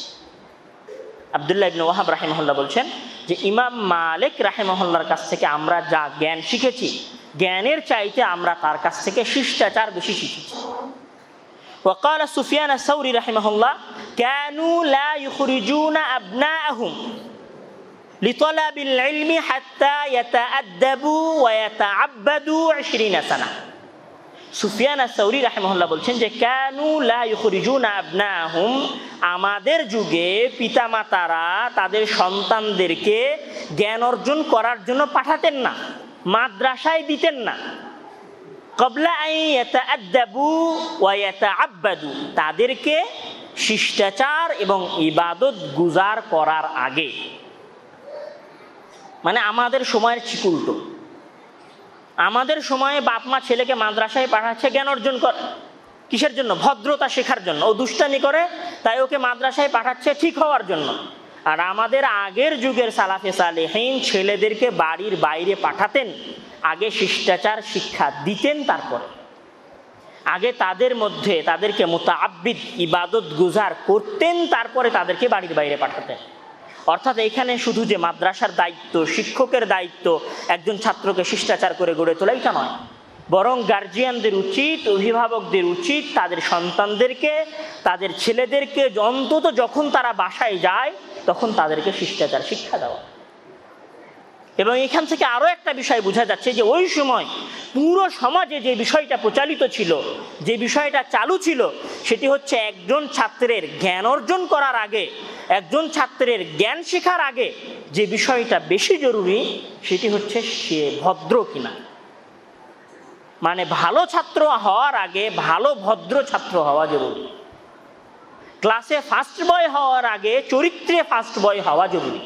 আব্দুল্লাহ ইবনে ওয়াহাব রাহিমাহুল্লাহ বলছেন যে ইমাম মালিক রাহিমাহুল্লাহর কাছ থেকে আমরা যা জ্ঞান শিখেছি জ্ঞানের চাইতে আমরা তার কাছ থেকে শিষ্টাচার বেশি শিখেছি। وقال سفيان الثوري رحمه الله كانوا لا يخرجون أبناءهم لطلب العلم حتى يتأدبوا ويتعبدوا 20 سنة। সুফিয়ান আস-সাউরি রাহিমাহুল্লাহ বলছেন যে কানু লা ইখরিজুনা আবনাহুম, আমাদের যুগে পিতামাতারা তাদের সন্তানদেরকে জ্ঞান অর্জন করার জন্য পাঠাতেন না, মাদ্রাসায় দিতেন না। ক্বাবলা আন ইয়াতাআদ্দাবু ওয়া ইয়াতাআব্বাদু, তাদেরকে শিষ্টাচার এবং ইবাদত গুজার করার আগে। মানে আমাদের সময়ের ঠিক উল্টো। আমাদের সময়ে বাপ মা ছেলেকে মাদ্রাসায় পাঠাচ্ছে জ্ঞান অর্জন কর, কিসের জন্য? ভদ্রতা শেখার জন্য। ও দুষ্টামি করে তাই ওকে মাদ্রাসায় পাঠাচ্ছে ঠিক হওয়ার জন্য। আর আমাদের আগের যুগের সালাফে সালেহিন ছেলেদেরকে বাড়ির বাইরে পাঠাতেন, আগে শিষ্টাচার শিক্ষা দিতেন, তারপরে আগে তাদের মধ্যে তাদেরকে মুতাআব্বিদ ইবাদত গুজার করতেন, তারপরে তাদেরকে বাড়ির বাইরে পাঠাতেন। অর্থাৎ এইখানে শুধু যে মাদ্রাসার দায়িত্ব, শিক্ষকের দায়িত্ব একজন ছাত্রকে শিষ্টাচার করে গড়ে তোলা, এটা নয়, বরং গার্জিয়ানদের উচিত, অভিভাবকদের উচিত তাদের সন্তানদেরকে, তাদের ছেলেদেরকে অন্তত যখন তারা বাসায় যায় তখন তাদেরকে শিষ্টাচার শিক্ষা দেওয়া। এবং এখান থেকে আরও একটা বিষয় বোঝা যাচ্ছে যে ওই সময় পুরো সমাজে যে বিষয়টা প্রচালিত ছিল, যে বিষয়টা চালু ছিল, সেটি হচ্ছে একজন ছাত্রের জ্ঞান অর্জন করার আগে, একজন ছাত্রের জ্ঞান শেখার আগে যে বিষয়টা বেশি জরুরি সেটি হচ্ছে সে ভদ্র কিনা। মানে ভালো ছাত্র হওয়ার আগে ভালো ভদ্র ছাত্র হওয়া জরুরি। ক্লাসে ফার্স্ট বয় হওয়ার আগে চরিত্রে ফার্স্ট বয় হওয়া জরুরি।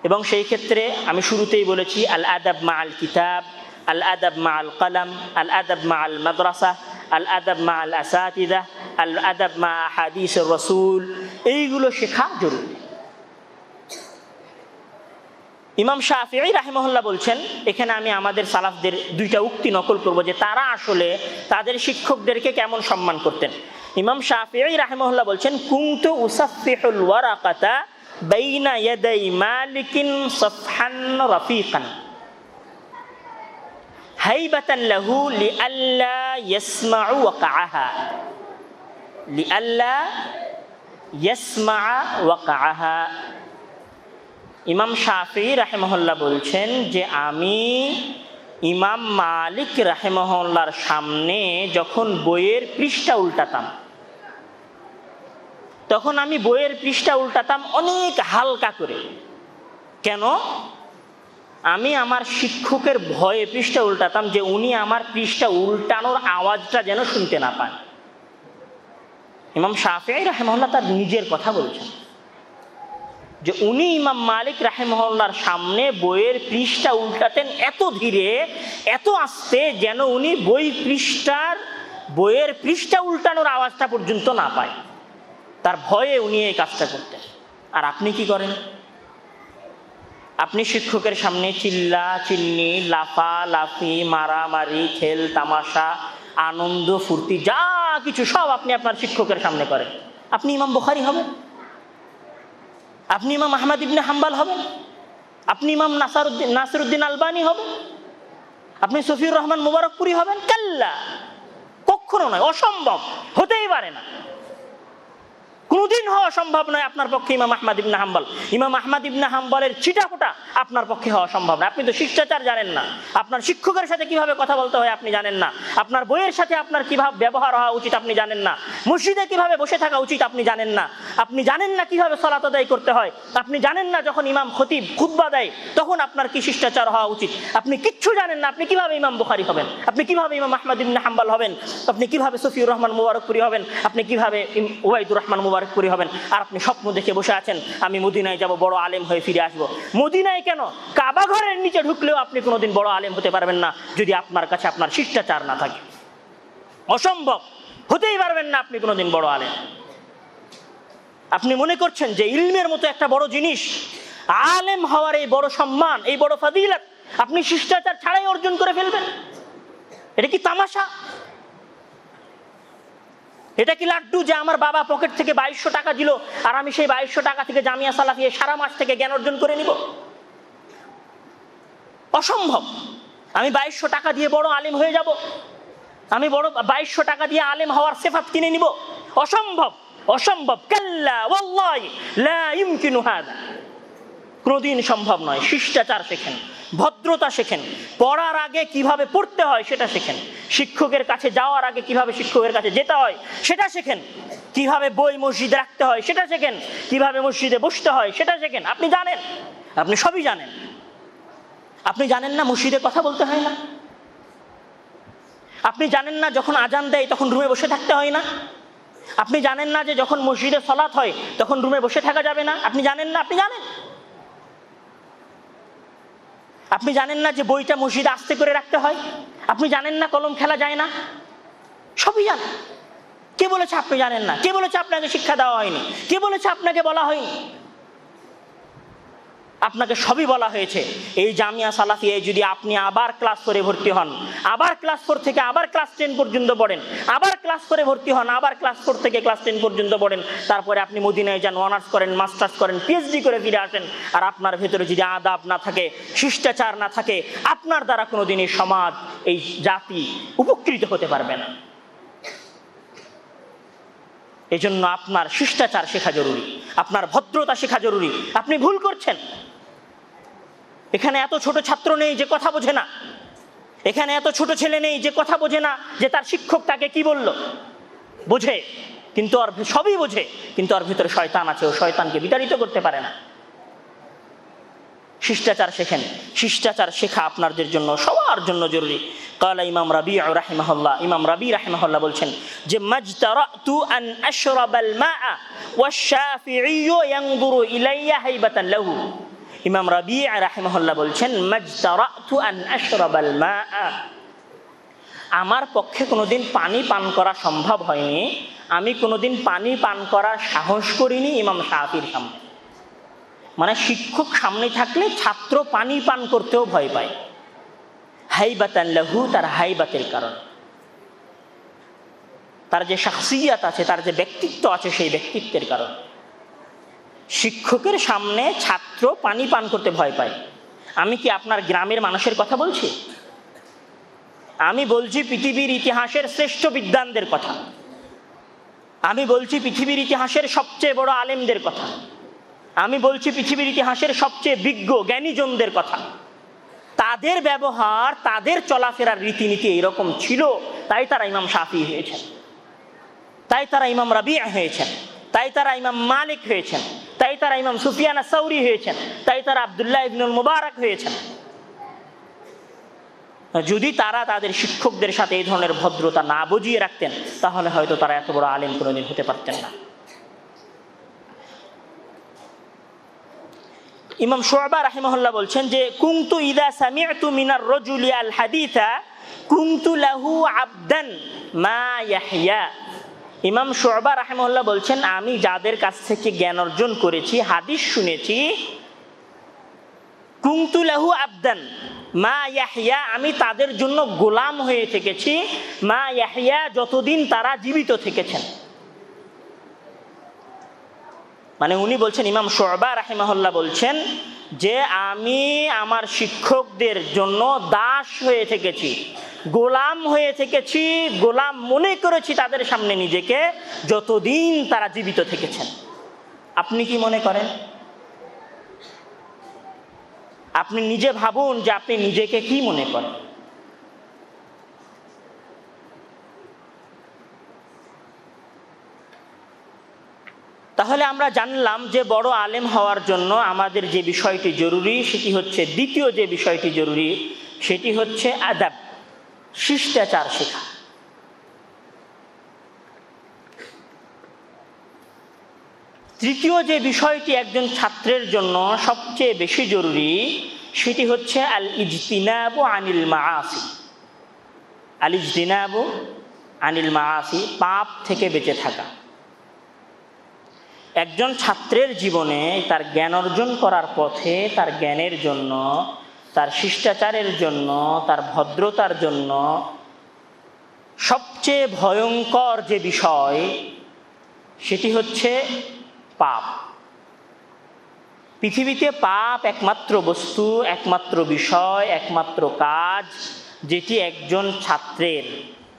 এবং সেই ক্ষেত্রে আমি শুরুতেই বলেছি আল আদাব মা আল কিতাব, আল আদাব মা আল কলম, আল আদাব মা আল মাদ্রাসা, আল আদাব মা আল আসাতিদা, আল আদাব মা হাদিস রসুল, এইগুলো শেখা জরুরি। ইমাম শাফিঈ রাহিমাহুল্লাহ বলছেন, এখানে আমি আমাদের সালাফদের দুইটা উক্তি নকল করব যে তারা আসলে তাদের শিক্ষকদেরকে কেমন সম্মান করতেন। ইমাম শাফিঈ রাহিমাহুল্লাহ বলছেন কুনতু উসাফিহুল ওয়ারাকাতা বাইনা ইয়াদাই মালিকিন সাফহান রাফিকান হাইবাতান লাহু লিআল্লা ইয়াসমাউ ওয়াকাআহা, লিআল্লা ইয়াসমাআ ওয়াকাআহা। ইমাম শাফিঈ রাহিমাহুল্লাহ বলছেন যে আমি ইমাম মালিক রাহিমাহুল্লাহর সামনে যখন বইয়ের পৃষ্ঠা উল্টাতাম, তখন আমি বইয়ের পৃষ্ঠা উল্টাতাম অনেক হালকা করে। কেন? আমি আমার শিক্ষকের ভয়ে পৃষ্ঠা উল্টাতাম যে উনি আমার পৃষ্ঠা উল্টানোর আওয়াজটা যেন শুনতে না পান। ইমাম শাফিঈ রাহিমাহুল্লাহ তার নিজের কথা বলছেন যে উনি ইমাম মালিক রাহিমাহুল্লাহর সামনে বইয়ের পৃষ্ঠা উল্টাতেন এত ধীরে, এত আস্তে, যেন উনি বইয়ের পৃষ্ঠা উল্টানোর আওয়াজটা পর্যন্ত না পায়। তার ভয়ে উনি এই কাজটা করতেন। আর আপনি কি করেন? আপনি শিক্ষকের সামনে চিল্লা চিল্লি, লাফালাফি, মারামারি, খেল তামাশা, আনন্দ ফুর্তি, যা কিছু সব আপনি আপনার শিক্ষকের সামনে করেন। আপনি ইমাম বুখারী হবেন? আপনি ইমাম আহমদ ইবনে হাম্বল হবেন? আপনি ইমাম নাসিরউদ্দিন আলবানী হবেন? আপনি সফিউর রহমান মুবারকপুরি হবেন? কাল্লা, কখনো নয়, অসম্ভব, হতেই পারে না, কোনোদিন হওয়া সম্ভব নয় আপনার পক্ষে ইমাম আহমদ ইবনে হাম্বল। ইমাম আহমদ ইবনে হাম্বলের ছিটাফোঁটা আপনার পক্ষে হওয়া সম্ভব না। আপনি তো শিষ্টাচার জানেন না, আপনার শিক্ষকের সাথে কিভাবে কথা বলতে হয় আপনি জানেন না, আপনার বইয়ের সাথে আপনার কিভাবে ব্যবহার হওয়া উচিত আপনি জানেন না, মসজিদে কিভাবে বসে থাকা উচিত আপনি জানেন না, আপনি জানেন না কিভাবে সালাত আদায় করতে হয়, আপনি জানেন না যখন ইমাম খতিব খুতবা দেয় তখন আপনার কি শিষ্টাচার হওয়া উচিত, আপনি কিচ্ছু জানেন না। আপনি কিভাবে ইমাম বুখারী হবেন? আপনি কিভাবে ইমাম আহমদ ইবনে হাম্বল হবেন? আপনি কিভাবে সফিউর রহমান মুবারকপুরি হবেন? আপনি কিভাবে ওবাইদুর রহমান মুবারকপুরি হবেন? আর আপনি স্বপ্ন দেখে বসে আছেন আমি মদিনায় যাব, বড় আলেম হয়ে ফিরে আসবো। মদিনায় কেন, কাবা ঘরের নিচে ঢুকলেও আপনি কোনোদিন বড় আলেম হতে পারবেন না যদি আপনার কাছে আপনার শিষ্টাচার না থাকে। অসম্ভব, হতেই পারবেন না আপনি কোনোদিন বড় আলেম। আপনি মনে করছেন যে ইলমের মতো একটা বড় জিনিস, আলেম হওয়ার এই বড় সম্মান, এই বড় ফাদিলত আপনি শিষ্টাচার ছাড়াই অর্জন করে ফেলবেন? এটা কি তামাশা? এটা কি লাড্ডু যে আমার বাবা পকেট থেকে 2200 টাকা দিল আর আমি সেই 2200 টাকা থেকে জামিয়া সালাফিয়া সারা মাস থেকে জ্ঞান অর্জন করে নিব? অসম্ভব। আমি 2200 টাকা দিয়ে বড় আলিম হয়ে যাব? আমি বড় 2200 টাকা দিয়ে আলেম হওয়ার সিফাত কিনে নিব, অসম্ভব, অসম্ভব। কাল্লা ওয়াল্লাহি লা ইমকিনু হাদা, কোনদিন সম্ভব নয়। শিষ্টাচার শেখেন, ভদ্রতা শেখেন, পড়ার আগে কিভাবে পড়তে হয় সেটা শেখেন, শিক্ষকের কাছে যাওয়ার আগে কিভাবে শিক্ষকের কাছে যেতে হয় সেটা শেখেন, কিভাবে বই মসজিদে রাখতে হয় সেটা শেখেন, কিভাবে মসজিদে বসতে হয় সেটা শেখেন। আপনি জানেন, আপনি সবই জানেন। আপনি জানেন না মসজিদে কথা বলতে হয় না? আপনি জানেন না যখন আজান দেয় তখন রুমে বসে থাকতে হয় না? আপনি জানেন না যে যখন মসজিদে সালাত হয় তখন রুমে বসে থাকা যাবে না? আপনি জানেন না? আপনি জানেন। আপনি জানেন না যে বইটা মসজিদে আস্তে করে রাখতে হয়? আপনি জানেন না কলম খেলা যায় না? সবই জানেন। কে বলেছে আপনি জানেন না? কে বলেছে আপনাকে শিক্ষা দেওয়া হয়নি? কে বলেছে আপনাকে বলা হয়নি? আপনাকে সবই বলা হয়েছে। এই জামিয়া সালাফিয়ায় যদি আপনি আবার ক্লাস 4 ভর্তি হন, আবার ক্লাস 4 থেকে আবার ক্লাস 10 পর্যন্ত পড়েন, আবার ক্লাস 4 ভর্তি হন, আবার ক্লাস 4 থেকে ক্লাস 10 পর্যন্ত পড়েন, তারপরে আপনি মদিনায় যান, অনার্স করেন, মাস্টার্স করেন, পিএইচডি করে ফিরে আসেন, আর আপনার ভেতরে যদি আদাব না থাকে, শিষ্টাচার না থাকে, আপনার দ্বারা কোনোদিনই সমাজ, এই জাতি উপকৃত হতে পারবে না। এজন্য আপনার শিষ্টাচার শেখা জরুরি, আপনার ভদ্রতা শেখা জরুরি। আপনি ভুল করছেন। এখানে এত ছোট ছাত্র নেই যে কথা বোঝে না, এখানে এত ছোট ছেলে নেই যে কথা বোঝে না, যে তার শিক্ষক তাকে কি বলল। বোঝে, কিন্তু আর সবই বোঝে, কিন্তু আর ভিতরে শয়তান আছে, ও শয়তানকে বিতাড়িত করতে পারে না। শিষ্টাচার শেখেন। শিষ্টাচার শেখা আপনাদের জন্য, সবার জন্য জরুরি। কালা ইমাম রাবি রাহিমাহুল্লাহ, ইমাম রাবি রাহিমাহুল্লাহ বলছেন যে মাজতারাতু আন আশরাবাল মাআ ওয়াশ-শাফিঈয়্যু ইয়ানজুরু ইলাইয়া হাইবাতান লাহু। ইমাম রাবি রাহিমাহুল্লাহ বলছেন মাজতারাতু আন আশরাবাল মাআ, আমার পক্ষে কোনোদিন পানি পান করা সম্ভব হয়নি, আমি কোনোদিন পানি পান করার সাহস করিনি ইমাম শাফির সামনে। মানে শিক্ষক সামনে থাকলে ছাত্র পানি পান করতেও ভয় পায়। হাইবাতান লাহু, তার হাইবাতের কারণ, তার যে শাখসিয়াত আছে, তার যে ব্যক্তিত্ব আছে, সেই ব্যক্তিত্বের কারণ শিক্ষকের সামনে ছাত্র পানি পান করতে ভয় পায়। আমি কি আপনার গ্রামের মানুষের কথা বলছি? আমি বলছি পৃথিবীর ইতিহাসের শ্রেষ্ঠ বিদ্বানদের কথা, আমি বলছি পৃথিবীর ইতিহাসের সবচেয়ে বড় আলেমদের কথা, আমি বলছি পৃথিবীর ইতিহাসের সবচেয়ে বিজ্ঞ জ্ঞানীজনদের কথা। তাদের ব্যবহার, তাদের চলাফেরার রীতিনীতি এইরকম ছিল, তাই তারা ইমাম শাফি হয়েছেন, তাই তারা ইমাম রাবি হয়েছেন, তাই তারা ইমাম মালিক হয়েছেন, তাই তারা ইমাম সুফিয়ান আস-সাউরি হয়েছেন, তাই তারা আব্দুল্লাহ ইবনুল মুবারক হয়েছেন। যদি তারা তাদের শিক্ষকদের সাথে এই ধরনের ভদ্রতা না বুঝিয়ে রাখতেন, তাহলে হয়তো তারা এত বড় আলেম কোনোদিন হতে পারতেন না। ইমাম শুআবা রাহিমাহুল্লাহ বলছেন যে কুনতু ইযা সামি'তু মিনার রাজুলি আল হাদিসা কুনতু লাহু আবদান মা ইয়াহইয়া। ইমাম শুআবা রাহিমাহুল্লাহ বলছেন, আমি যাদের কাছ থেকে জ্ঞান অর্জন করেছি, হাদিস শুনেছি, কুনতু লাহু আবদান মা ইয়াহইয়া, আমি তাদের জন্য গোলাম হয়ে থেকেছি, মা ইয়াহইয়া, যতদিন তারা জীবিত থেকেছেন। মানে উনি বলছেন, ইমাম শুআবা রাহিমাহুল্লাহ বলছেন যে আমি আমার শিক্ষকদের জন্য দাস হয়ে থেকেছি, গোলাম হয়ে থেকেছি, গোলাম মনে করেছি তাদের সামনে নিজেকে, যতদিন তারা জীবিত থেকেছেন। আপনি কি মনে করেন? আপনি নিজে ভাবুন যে আপনি নিজেকে কি মনে করেন। তাহলে আমরা জানলাম যে বড় আলেম হওয়ার জন্য আমাদের যে বিষয়টি জরুরি সেটি হচ্ছে, দ্বিতীয় যে বিষয়টি জরুরি সেটি হচ্ছে আদাব, শিষ্টাচার শেখা। তৃতীয় যে বিষয়টি একজন ছাত্রের জন্য সবচেয়ে বেশি জরুরি সেটি হচ্ছে আল ইজতিনাবু আনিল মাআসি। আল ইজতিনাবু আনিল মাআসি, পাপ থেকে বেঁচে থাকা। একজন ছাত্রের জীবনে তার জ্ঞান অর্জন করার পথে, তার জ্ঞানের জন্য, তার শিষ্টাচারের জন্য, তার ভদ্রতার জন্য সবচেয়ে ভয়ঙ্কর যে বিষয় সেটি হচ্ছে পাপ। পৃথিবীতে পাপ একমাত্র বস্তু, একমাত্র বিষয়, একমাত্র কাজ যেটি একজন ছাত্রের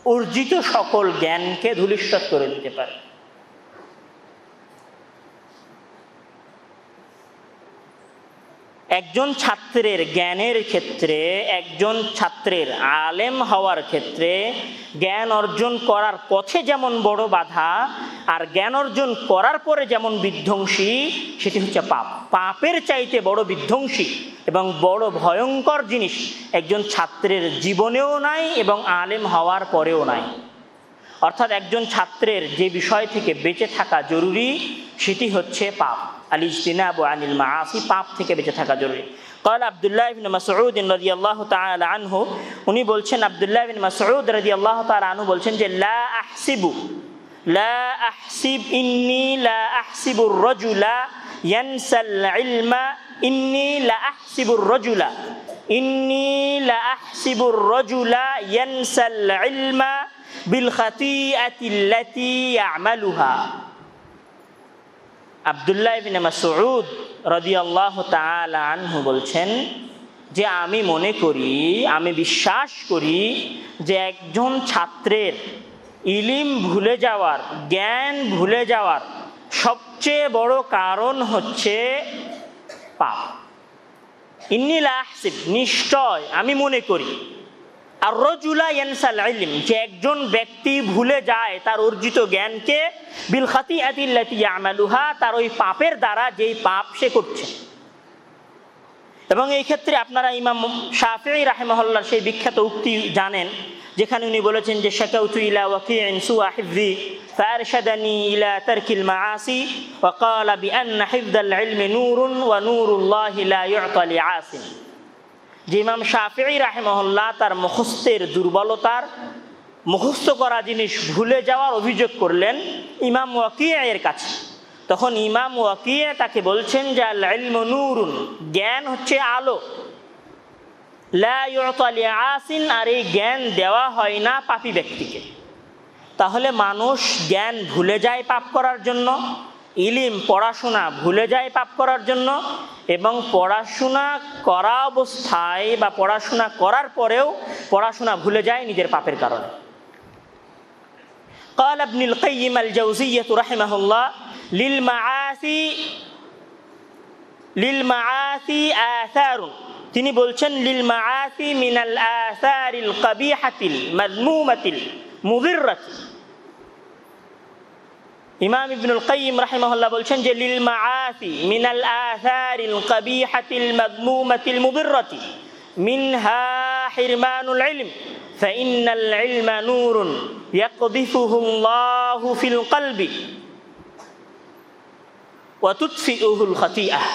অর্জিত সকল জ্ঞানকে ধূলিসাৎ করে দিতে পারে। একজন ছাত্রের জ্ঞানের ক্ষেত্রে, একজন ছাত্রের আলেম হওয়ার ক্ষেত্রে জ্ঞান অর্জন করার পথে যেমন বড় বাধা, আর জ্ঞান অর্জন করার পরে যেমন বিধ্বংসী, সেটি হচ্ছে পাপ। পাপের চাইতে বড় বিধ্বংসী এবং বড় ভয়ঙ্কর জিনিস একজন ছাত্রের জীবনেও নাই এবং আলেম হওয়ার পরেও নাই। অর্থাৎ একজন ছাত্রের যে বিষয় থেকে বেঁচে থাকা জরুরি সেটি হচ্ছে পাপ। আল-ইজতিনাবু আনিল মাআসি, পাপ থেকে বেঁচে থাকা জরুরি। قال আব্দুল্লাহ ইবনে মাসউদ রাদিয়াল্লাহু তাআলা আনহু, উনি বলছেন, আব্দুল্লাহ ইবনে মাসউদ রাদিয়াল্লাহু তাআলা আনহু বলছেন যে লা আহসিব ইন্নী লা আহসিবুর রাজুলা ইয়ানসাল ইলমা ইন্নী লা আহসিবুর রাজুলা ইয়ানসাল ইলমা বিল খাতিআতিল্লাতী ইয়ামালুহা। আব্দুল্লাহ ইবনে মাসউদ রাদিয়াল্লাহু তাআলা আনহু বলছেন যে আমি মনে করি, আমি বিশ্বাস করি যে একজন ছাত্রের ইলিম ভুলে যাওয়ার, জ্ঞান ভুলে যাওয়ার সবচেয়ে বড় কারণ হচ্ছে পাপ। ইন্নী লা আহসিব, নিশ্চয় আমি মনে করি, আর রাজুলা ইয়ানসাল ইলম, যে একজন ব্যক্তি ভুলে যায় তার অর্জিত জ্ঞানকে, বিল খাতিআতিল্লাতী ইয়ামালুহা, তার ওই পাপের দ্বারা যেই পাপ সে করছে। এবং এই ক্ষেত্রে আপনারা ইমাম শাফিঈ রাহিমাহুল্লাহর সেই বিখ্যাত উক্তি জানেন, যেখানে উনি বলেছেন যে শাকাউতু ইলা ওয়াকিইন সুআ হিফযি ফাআরশাদানি ইলা তারকিল মাআসি ওয়া ক্বালা বিআন্না হিফযাল ইলমি নূরুন ওয়া নূরুল্লাহি লা ইউতা লিআসিন। যে ইমাম শাফিঈ রাহিমাহুল্লাহ তার মুখস্থের দুর্বলতার, মুখস্থ করা জিনিস ভুলে যাওয়ার অভিযোগ করলেন ইমাম ওয়াকিয়ের কাছে। তখন ইমাম ওয়াকিয়ে তাকে বলছেন যে আল ইলমু নূরুন, জ্ঞান হচ্ছে আলো, লা ইউতা লিআসিন, আর এই জ্ঞান দেওয়া হয় না পাপী ব্যক্তিকে। তাহলে মানুষ জ্ঞান ভুলে যায় পাপ করার জন্য, ইলিম পড়াশোনা ভুলে যায় পাপ করার জন্য, এবং পড়াশোনা করা অবস্থায় বা পড়াশোনা করার পরেও পড়াশোনা ভুলে যায় নিজের পাপের কারণে। قال ابن القيم الجوزية رحمه الله للمعاصي آثار, তিনি বলছেন লিল মাআসি মিনাল আসারিল কাবিহাতিল মাযমুমাতিল মুদিররাতি। ইমাম ইবনুল কাইয়িম রাহিমাহুল্লাহ বলছেন যে লিল মাআসি মিনাল আসারিল কাবিহাতিল মাযমুমাতিল মুদিররাতি মিনহা হিরমানুল ইলম ফাইন্নাল ইলমা নূরুন ইয়াকদিফুহু আল্লাহু ফিল কলবি ওয়া তুতফিউহুল খাতিআহ।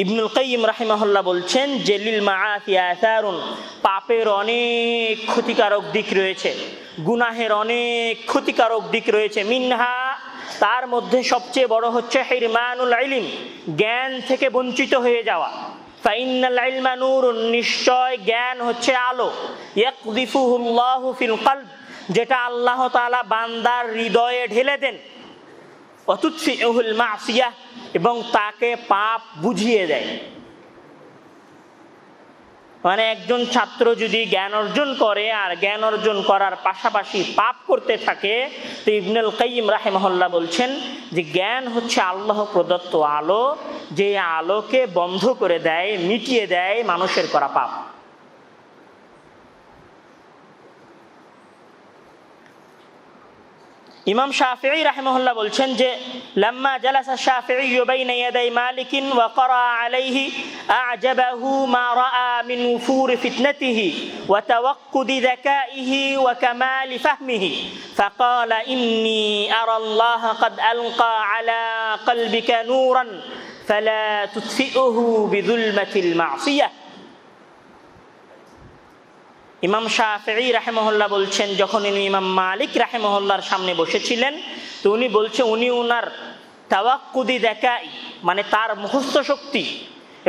ইবনুল কাইয়িম রাহিমাহুল্লাহ বলছেন যে লিল মাআসি আসারুন, পাপের অনেক ক্ষতিকারক দিক রয়েছে, গুনাহের অনেক ক্ষতিকারক দিক রয়েছে। মিনহা, তার মধ্যে সবচেয়ে বড় হচ্ছে হিরমানুল ইলম, জ্ঞান থেকে বঞ্চিত হয়ে যাওয়া। ফাইন্নাল ইলমা নূরুন, নিশ্চয় জ্ঞান হচ্ছে আলো। ইয়াকদিফুহু আল্লাহু ফিল কলব, যেটা আল্লাহ তাআলা বান্দার হৃদয়ে ঢেলে দেন। ওয়া তুতফিউহুল মাসিয়াহ, এবং তাকে পাপ বুঝিয়ে দেয়। মানে একজন ছাত্র যদি জ্ঞান অর্জন করে আর জ্ঞান অর্জন করার পাশাপাশি পাপ করতে থাকে, তো ইবনুল কাইয়িম রাহিমাহুল্লাহ বলছেন যে জ্ঞান হচ্ছে আল্লাহ প্রদত্ত আলো, যে আলোকে বন্ধ করে দেয়, মিটিয়ে দেয় মানুষের করা পাপ। ইমাম শাফিঈ রাহিমাহুল্লাহ বলছেন যে লাম্মা জালাসা শাফিঈ বাইনা ইয়াদাই মালিকিন ওয়া ক্বারা আলাইহি আ'জাবাহু মা রাআ মিন উফুর ফিতনাতিহি ওয়া তাওয়াক্কুদি যাকাইহি ওয়া কামালি ফাহমিহি ফাকালা ইন্নী আরা আল্লাহ ক্বাদ আলকা আলা কলবিকা নূরান ফালা তুতফিউহু বিযুলমাতিল মাসিয়াহ। ইমাম শাফিঈ রাহিমাহুল্লাহ বলছেন যখন উনি ইমাম মালিক রাহিমাহুল্লাহর সামনে বসেছিলেন, তো উনি বলছে উনি ওনার তাওয়াক্কুদি যাকাই, মানে তার মুখস্থ শক্তি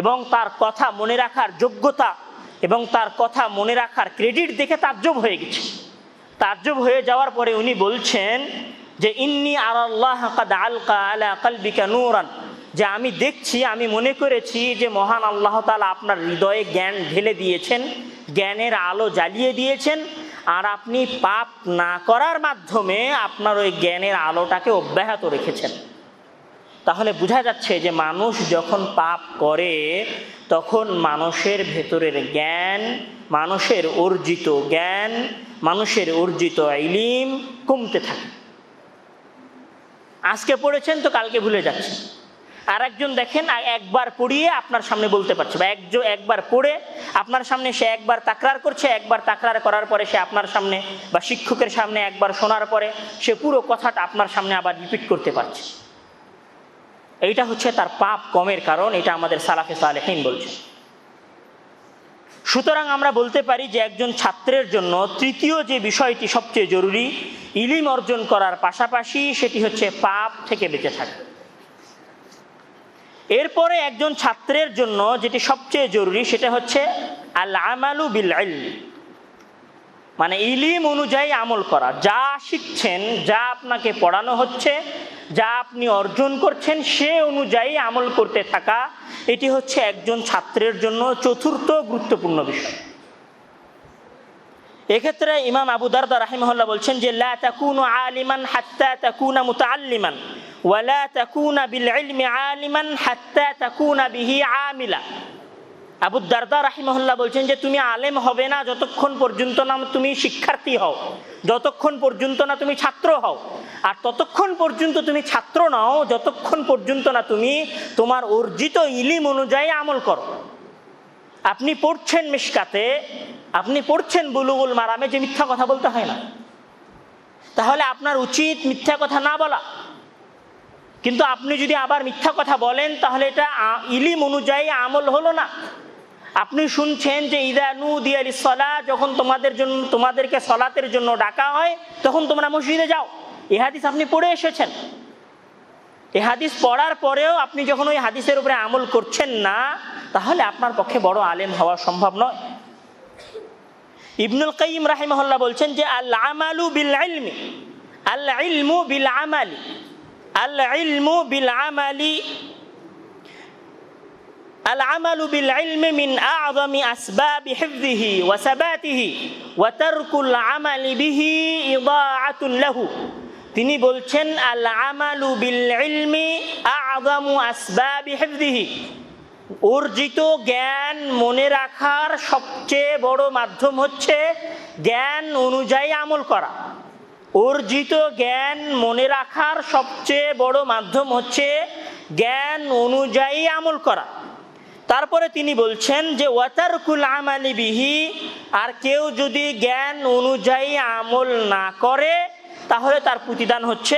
এবং তার কথা মনে রাখার যোগ্যতা এবং তার কথা মনে রাখার ক্রেডিট দেখে তাজ্জব হয়ে গেছে। তাজ্জব হয়ে যাওয়ার পরে উনি বলছেন যে ইন্নী আরাল্লাহ ক্বাদ আলকা আলা কলবিকা নূরান, যে আমি দেখছি, আমি মনে করেছি যে মহান আল্লাহ তাআলা আপনার হৃদয়ে জ্ঞান ঢেলে দিয়েছেন, জ্ঞানের আলো জ্বালিয়ে দিয়েছেন, আর আপনি পাপ না করার মাধ্যমে আপনার ওই জ্ঞানের আলোটাকে অব্যাহত রেখেছেন। তাহলে বোঝা যাচ্ছে যে মানুষ যখন পাপ করে তখন মানুষের ভেতরের জ্ঞান, মানুষের অর্জিত জ্ঞান, মানুষের অর্জিত ইলম কমতে থাকে। আজকে পড়েছেন তো কালকে ভুলে যাচ্ছেন। আর একজন দেখেন একবার পড়িয়ে আপনার সামনে বলতে পারছে, বা একবার পড়ে আপনার সামনে সে একবার তাকরার করছে, একবার তাকরার করার পরে সে আপনার সামনে বা শিক্ষকের সামনে একবার শোনার পরে সে পুরো কথাটা আপনার সামনে আবার রিপিট করতে পারছে। এইটা হচ্ছে তার পাপ কমের কারণ, এটা আমাদের সালাফে সালেহিন বলছে। সুতরাং আমরা বলতে পারি যে একজন ছাত্রের জন্য তৃতীয় যে বিষয়টি সবচেয়ে জরুরি ইলম অর্জন করার পাশাপাশি, সেটি হচ্ছে পাপ থেকে বেঁচে থাকা। এরপরে একজন ছাত্রের জন্য যেটি সবচেয়ে জরুরি সেটা হচ্ছে আল আমালু বিল ইলম, মানে ইলম অনুযায়ী আমল করা। যা শিখছেন, যা আপনাকে পড়ানো হচ্ছে, যা আপনি অর্জন করছেন সে অনুযায়ী আমল করতে থাকা, এটি হচ্ছে একজন ছাত্রের জন্য চতুর্থ গুরুত্বপূর্ণ বিষয়। এক্ষেত্রে ইমাম আবু দারদা রাহিমাহুল্লাহ বলছেন যে লা তাকুনু আলিমান হাত্তা তাকুনা মুতাআল্লিমান ওয়া লা তাকুনা বিল ইলমি আলিমান হাত্তা তাকুনা বিহি আমিলা। আবু দারদা রাহিমাহুল্লাহ বলছেন যে তুমি আলেম হবে না যতক্ষণ পর্যন্ত না তুমি শিক্ষার্থী হও, যতক্ষণ পর্যন্ত না তুমি ছাত্র হও, আর ততক্ষণ পর্যন্ত তুমি ছাত্র নাও যতক্ষণ পর্যন্ত না তুমি তোমার অর্জিত ইলম অনুযায়ী আমল করো। আপনি পড়ছেন মিশকাতে, আপনি পড়ছেন বুলুগুল মারামে, যে মিথ্যা কথা বলতে হয় না, তাহলে আপনার উচিত মিথ্যা কথা না বলা। কিন্তু আপনি যদি আবার মিথ্যা কথা বলেন তাহলে এটা ইলম অনুযায়ী আমল হলো না। আপনি শুনছেন যে ইদা নুদিয়া লিস-সালাহ, যখন তোমাদেরকে সালাতের জন্য ডাকা হয় তখন তোমরা মসজিদে যাও। এই হাদিস আপনি পড়ে এসেছেন। এই হাদিস পড়ার পরেও আপনি যখন ওই হাদিসের উপরে আমল করছেন না, তাহলে আপনার পক্ষে বড় আলেম হওয়া সম্ভব নয়। ইবনুল কাইয়িম রাহিমাহুল্লাহ বলছেন যে আল আমালু বিল ইলমি, আল ইলমু বিল আমালি, আল ইলমু বিল আমালি, আল আমালু বিল ইলমি মিন আ'যামি আসবাবি হিফযিহি ওয়া সাবাতিহি ওয়া তারকুল আমালি বিহি ইদাআতুন লাহু। তিনি বলছেন আল আমালু বিল ইলমি আ'যামু আসবাবি হিফযিহি, অর্জিত জ্ঞান মনে রাখার সবচেয়ে বড় মাধ্যম হচ্ছে জ্ঞান অনুযায়ী আমল করা। অর্জিত জ্ঞান মনে রাখার সবচেয়ে বড় মাধ্যম হচ্ছে জ্ঞান অনুযায়ী আমল করা। তারপরে তিনি বলছেন যে ওয়াতারকুল আমালি বিহি, আর কেউ যদি জ্ঞান অনুযায়ী আমল না করে তাহলে তার প্রতিদান হচ্ছে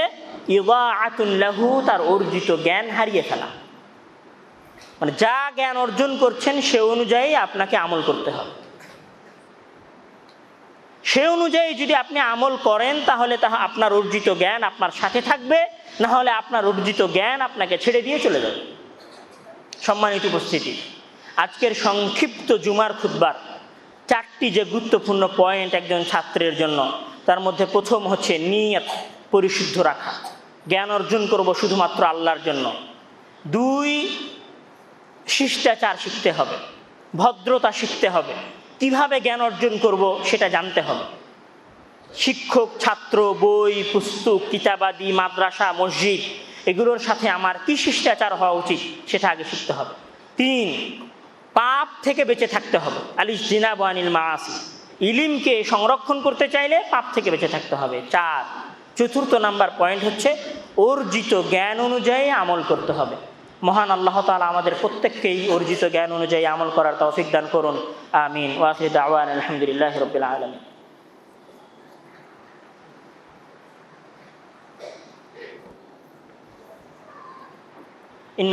ইদাআতুন লাহু, তার অর্জিত জ্ঞান হারিয়ে ফেলা। মানে যা জ্ঞান অর্জন করছেন সে অনুযায়ী আপনাকে আমল করতে হবে। সে অনুযায়ী যদি আপনি আমল করেন তাহলে আপনার অর্জিত জ্ঞান আপনার সাথে থাকবে, না হলে আপনার অর্জিত জ্ঞান আপনাকে ছেড়ে দিয়ে চলে যাবে। সম্মানিত উপস্থিতি, আজকের সংক্ষিপ্ত জুমার খুতবার 4টি যে গুরুত্বপূর্ণ পয়েন্ট একজন ছাত্রের জন্য, তার মধ্যে প্রথম হচ্ছে নিয়ত পরিশুদ্ধ রাখা, জ্ঞান অর্জন করব শুধুমাত্র আল্লাহর জন্য। 2, শিষ্টাচার শিখতে হবে, ভদ্রতা শিখতে হবে। কিভাবে জ্ঞান অর্জন করব সেটা জানতে হবে। শিক্ষক, ছাত্র, বই, পুস্তক, কিতাবাদি, মাদ্রাসা, মসজিদ, এগুলোর সাথে আমার কি শিষ্টাচার হওয়া উচিত সেটা আগে শিখতে হবে। 3, পাপ থেকে বেঁচে থাকতে হবে, আলিজতিনাবু আনিল মাআসি, ইলমকে সংরক্ষণ করতে চাইলে পাপ থেকে বেঁচে থাকতে হবে। 4, চতুর্থ নাম্বার পয়েন্ট হচ্ছে অর্জিত জ্ঞান অনুযায়ী আমল করতে হবে। মহান আল্লাহ তাআলা আমাদের প্রত্যেককেই অর্জিত জ্ঞান অনুযায়ী আমল করার তৌফিক দান করুন। আমিন। ওয়া আখিরু দাওয়ানা আলহামদুলিল্লাহি রাব্বিল আলামিন। إن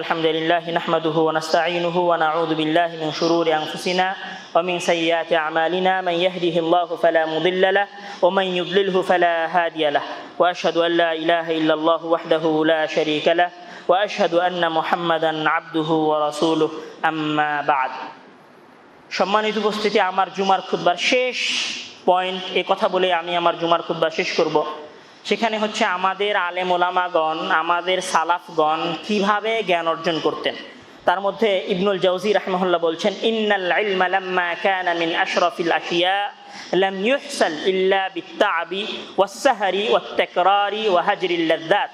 الحمد لله نحمده ونستعينه ونعوذ بالله من شرور أنفسنا ومن سيئات أعمالنا، من يهده الله فلا مضل له ومن يضلله فلا هادي له، وأشهد أن لا إله إلا الله وحده لا شريك له وأشهد أن محمدا عبده ورسوله أما بعد। সম্মানিত উপস্থিতি, আমার জুমার খুতবার শেষ পয়েন্ট, এই কথা বলে আমি আমার জুমার খুতবা শেষ করব। সেখানে হচ্ছে আমাদের আলেম ওলামাগণ, আমাদের সালাফগণ কিভাবে জ্ঞান অর্জন করতেন। তার মধ্যে ইবনুল জাওজি রাহিমাহুল্লাহ বলছেন, ইন্নাল ইলমা লাম্মা কানা মিন আশরাফিল আশিয়া লাম ইউহসাল ইল্লা বিত্তাআবি ওয়াস-সাহরি ওয়াত-তাকরারি ওয়া হাজরিল লাযযাত।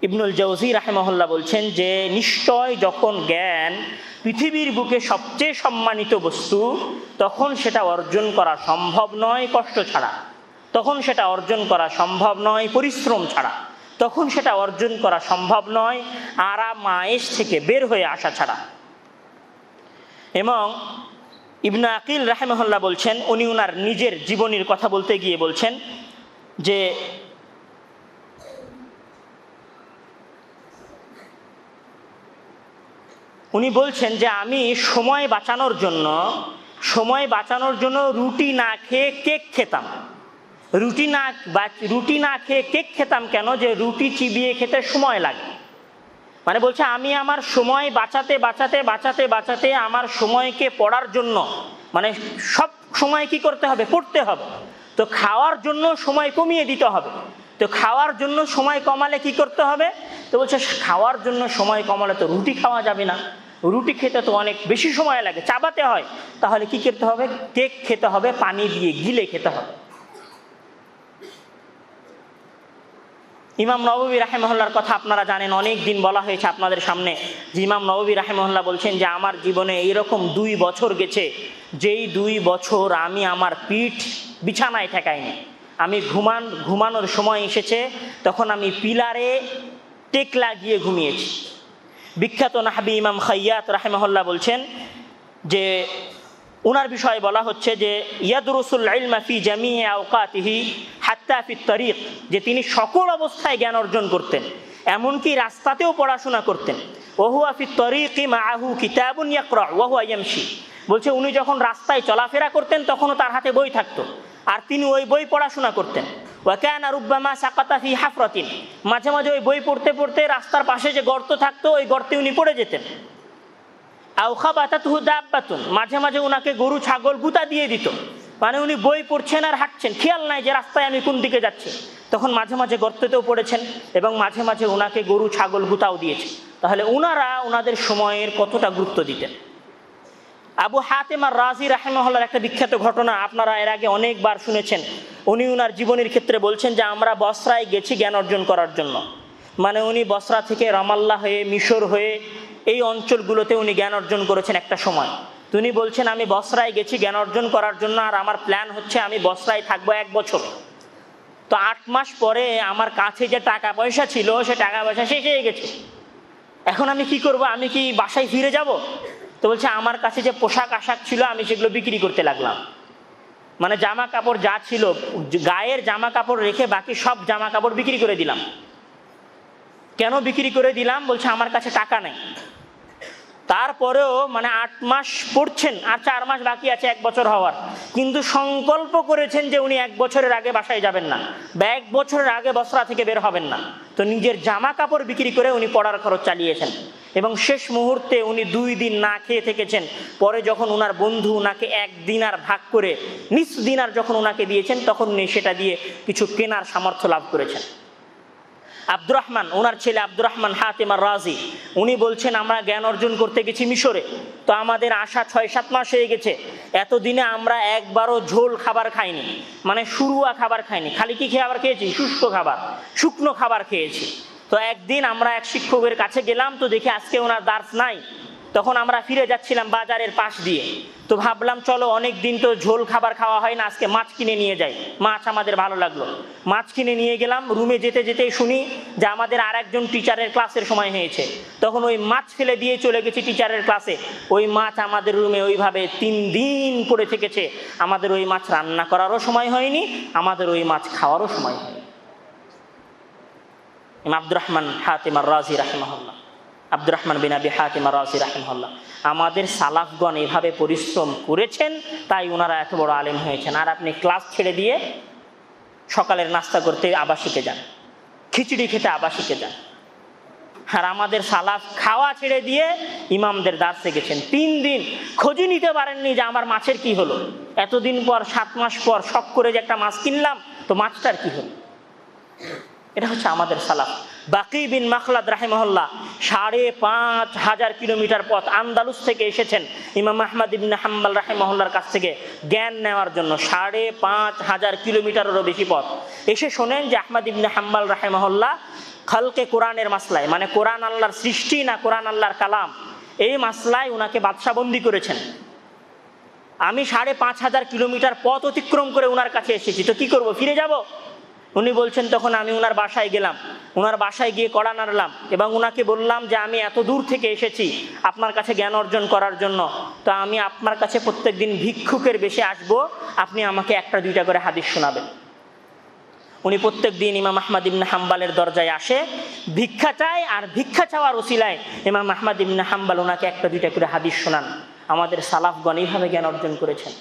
ইবনুল জাওজি রাহিমাহুল্লাহ বলছেন যে নিশ্চয় যখন জ্ঞান পৃথিবীর বুকে সবচেয়ে সম্মানিত বস্তু, তখন সেটা অর্জন করা সম্ভব নয় কষ্ট ছাড়া, তখন সেটা অর্জন করা সম্ভব নয় পরিশ্রম ছাড়া, তখন সেটা অর্জন করা সম্ভব নয় আরাম আয়েশ থেকে বের হয়ে আসা ছাড়া। এবং ইবনে আকিল রাহিমাহুল্লাহ বলছেন, উনি ওনার নিজের জীবনীর কথা বলতে গিয়ে বলছেন যে উনি বলছেন যে আমি সময় বাঁচানোর জন্য রুটি না খেয়ে কেক খেতাম। রুটি না খেয়ে কেক খেতাম কেন? যে রুটি চিবিয়ে খেতে সময় লাগে। মানে বলছে আমি আমার সময় বাঁচাতে আমার সময়কে পড়ার জন্য, মানে সব সময় কি করতে হবে? পড়তে হবে। তো খাওয়ার জন্য সময় কমিয়ে দিতে হবে। তো খাওয়ার জন্য সময় কমালে কি করতে হবে? তো বলছে খাওয়ার জন্য সময় কমালে তো রুটি খাওয়া যাবে না, রুটি খেতে তো অনেক বেশি সময় লাগে, চাবাতে হয়। তাহলে কি করতে হবে? কেক খেতে হবে, পানি দিয়ে গিলে খেতে হবে। ইমাম নববী রাহিমাহুল্লাহর কথা আপনারা জানেন, অনেক দিন বলা হয়েছে আপনাদের সামনে যে ইমাম নববী রাহিমাহুল্লাহ বলছেন যে আমার জীবনে এইরকম 2 বছর গেছে, যেই 2 বছর আমি আমার পিঠ বিছানায় ঠেকাইনি। আমি ঘুমানোর সময় এসেছে, তখন আমি পিলারে টেক লাগিয়ে ঘুমিয়েছি। বিখ্যাত নাহবি ইমাম খাইয়াত রাহিমাহুল্লাহ বলছেন যে ওনার বিষয়ে বলা হচ্ছে যে ইয়াদরুসুল ইলমা ফি জামিই আওকাতিহি হাত্তা ফি তরিক, যে তিনি সকল অবস্থায় জ্ঞান অর্জন করতেন, এমনকি রাস্তাতেও পড়াশোনা করতেন। ওয়া হুয়া ফি তরিকি মাআহু কিতাবুন ইয়াকরা ওয়া হুয়া ইয়ামশি। বলছে উনি যখন রাস্তায় চলাফেরা করতেন তখনও তার হাতে বই থাকতো, আর তিনি ওই বই পড়াশোনা করতেন। ওয়া কানা রুব্বামা সাকাতা ফি হাফরাতিন, মাঝে মাঝে ওই বই পড়তে পড়তে রাস্তার পাশে যে গর্ত থাকতো ওই গর্তে উনি পড়ে যেতেন। আও খাবাতাতহু দাব্বাতুন, মাঝে মাঝে ওনাকে গরু ছাগল গুতা দিয়ে দিত। মানে উনি বই পড়ছেন আর হাঁটছেন, খেয়াল নাই যে রাস্তায় আমি কোন দিকে যাচ্ছি, তখন মাঝে মাঝে গর্ততেও পড়েছেন এবং মাঝে মাঝে ওনাকে গরু ছাগল গুতাও দিয়েছে। তাহলে ওনারা ওনাদের সময়ের কতটা গুরুত্ব দিতেন। আবু হাতিম আর রাজি রাহিমাহুল্লাহর একটা বিখ্যাত ঘটনা আপনারা এর আগে অনেকবার শুনেছেন। উনি ওনার জীবনের ক্ষেত্রে বলছেন যে আমরা বসরায় গেছি জ্ঞান অর্জন করার জন্য। মানে উনি বসরা থেকে রামাল্লাহ হয়ে, মিশর হয়ে এই অঞ্চলগুলোতে উনি জ্ঞান অর্জন করেছেন একটা সময়। তিনি বলছেন আমি বসরায় গেছি জ্ঞান অর্জন করার জন্য, আর আমার প্ল্যান হচ্ছে আমি বসরায় থাকবো 1 বছর। তো 8 মাস পরে আমার কাছে যে টাকা পয়সা ছিল সে টাকা পয়সা শেষ হয়ে গেছে। এখন আমি কি করব? আমি কি বাসায় ফিরে যাব? তো বলছে আমার কাছে যে পোশাক আশাক ছিল আমি সেগুলো বিক্রি করতে লাগলাম। মানে জামা কাপড় যা ছিল, গায়ের জামা কাপড় রেখে বাকি সব জামা কাপড় বিক্রি করে দিলাম। কেন বিক্রি করে দিলাম? বলছে আমার কাছে টাকা নেই। তারপরেও মানে 8 মাস পড়ছেন, আর 4 মাস বাকি আছে 1 বছর হওয়ার, কিন্তু সংকল্প করেছেন যে উনি 1 বছরের আগে বাসায় যাবেন না বা 1 বছরের আগে বসরা থেকে বের হবেন না। তো নিজের জামা কাপড় বিক্রি করে উনি পড়ার খরচ চালিয়েছেন এবং শেষ মুহূর্তে উনি 2 দিন না খেয়ে থেকেছেন। পরে যখন ওনার বন্ধু ওনাকে 1 দিনার ভাগ করে নিস দিনার যখন ওনাকে দিয়েছেন, তখন উনি সেটা দিয়ে কিছু কেনার সামর্থ্য লাভ করেছেন। আব্দুর রহমান, ওনার ছেলে আব্দুর রহমান হাতিম আর রাজি, উনি বলছেন আমরা জ্ঞান অর্জন করতে গেছি মিশরে। তো আমাদের আসা 6-7 মাস হয়ে গেছে, এতদিনে আমরা একবারও ঝোল খাবার খাইনি, মানে শুরুয়া খাবার খাইনি। খালি কি খাবার খেয়েছি? শুকনো খাবার খেয়েছি। তো একদিন আমরা এক শিক্ষকের কাছে গেলাম, তো দেখি আজকে ওনার দার্স নাই। তখন আমরা ফিরে যাচ্ছিলাম বাজারের পাশ দিয়ে, তো ভাবলাম চলো অনেক দিন তো ঝোল খাবার খাওয়া হয় না, আজকে মাছ কিনে নিয়ে যাই। মাছ আমাদের ভালো লাগলো, মাছ কিনে নিয়ে গেলাম। রুমে যেতে যেতেই শুনি যে আমাদের আর একজন টিচারের ক্লাসের সময় হয়েছে। তখন ওই মাছ ফেলে দিয়ে চলে গেছি টিচারের ক্লাসে। ওই মাছ আমাদের রুমে ওইভাবে 3 দিন পড়ে থেকেছে। আমাদের ওই মাছ রান্না করারও সময় হয়নি, আমাদের ওই মাছ খাওয়ারও সময় হয়নি। আব্দুর রহমান হাতিম আর রাজি রাহিমাহুল্লাহ, আব্দুর রহমান বিন আবি হাতিম আর রাজি রাহিমাহুল্লাহ, আমাদের সালাফগণ এভাবে পরিশ্রম করেছেন, তাই ওনারা এত বড় আলেম হয়েছেন। আর আপনি ক্লাস ছেড়ে দিয়ে সকালের নাস্তা করতে আবাসিকে যান, খিচুড়ি খেতে আবাসিকে যান। আর আমাদের সালাফ খাওয়া ছেড়ে দিয়ে ইমামদের দার্সে গেছেন। 3 দিন খোঁজই নিতে পারেননি যে আমার মাছের কি হলো। এতদিন পর 7 মাস পর শখ করে যে একটা মাছ কিনলাম, তো মাছটার কি হলো? এটা হচ্ছে আমাদের সালাফ। বাকি বিন মাখলাদ রাহিমাহুল্লাহ ৫,৫০০ কিলোমিটার পথ আন্দালুস থেকে এসেছেন ইমাম আহমদ ইবনে হাম্বল রাহিমাহুল্লাহর কাছ থেকে জ্ঞান নেওয়ার জন্য। ৫,৫০০ কিলোমিটারেরও বেশি পথ এসে শোনেন যে আহমদ ইবনে হাম্বল রাহিমাহুল্লাহ খালকে কোরআনের মাসলায়, মানে কোরআন আল্লাহর সৃষ্টি না কোরআন আল্লাহর কালাম, এই মাসলায় উনাকে বাদশাবন্দি করেছেন। আমি ৫,৫০০ কিলোমিটার পথ অতিক্রম করে উনার কাছে এসেছি, তো কি করব, ফিরে যাব? উনি বলছেন তখন আমি উনার বাসায় গেলাম, উনার বাসায় গিয়ে কড়া নাড়লাম এবং উনাকে বললাম যে আমি এত দূর থেকে এসেছি আপনার কাছে জ্ঞান অর্জন করার জন্য, তো আমি আপনার কাছে প্রত্যেকদিন ভিক্ষুকের বেশে আসবো, আপনি আমাকে একটা দুইটা করে হাদিস শোনাবেন। উনি প্রত্যেক দিন ইমাম আহমদ ইবনে হাম্বলের দরজায় আসে, ভিক্ষা চায়, আর ভিক্ষা চাওয়ার ওসিলায় ইমাম আহমদ ইবনে হাম্বল ওনাকে একটা দুইটা করে হাদিস শোনান। আমাদের সালাফগণ এইভাবে জ্ঞান অর্জন করেছেন,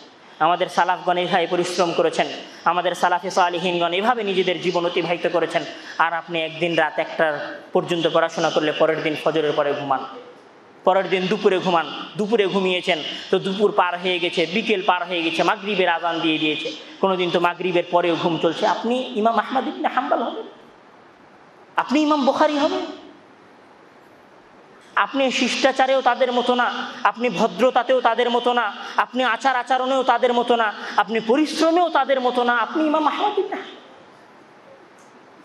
আমাদের সালাফগণ এইভাবে পরিশ্রম করেছেন, আমাদের সালাফে সালিহিনগণ এইভাবে নিজেদের জীবন অতিবাহিত করেছেন। আর আপনি একদিন রাত ১টা পর্যন্ত পড়াশোনা করলে পরের দিন ফজরের পরে ঘুমান, পরের দিন দুপুরে ঘুমান, দুপুরে ঘুমিয়েছেন তো দুপুর পার হয়ে গেছে, বিকেল পার হয়ে গেছে, মাগরিবের আজান দিয়ে দিয়েছে, কোনোদিন তো মাগরিবের পরেও ঘুম চলছে। আপনি ইমাম আহমদ ইবনে হাম্বল হবেন? আপনি ইমাম বুখারী হবেন? আপনি শিষ্টাচারেও তাদের মতো না, আপনি ভদ্রতাতেও তাদের মতো না, আপনি আচার আচরণেও তাদের মতো না, আপনি পরিশ্রমেও তাদের মতো না, আপনি ইমাম আহমদ ইবনে হাম্বল।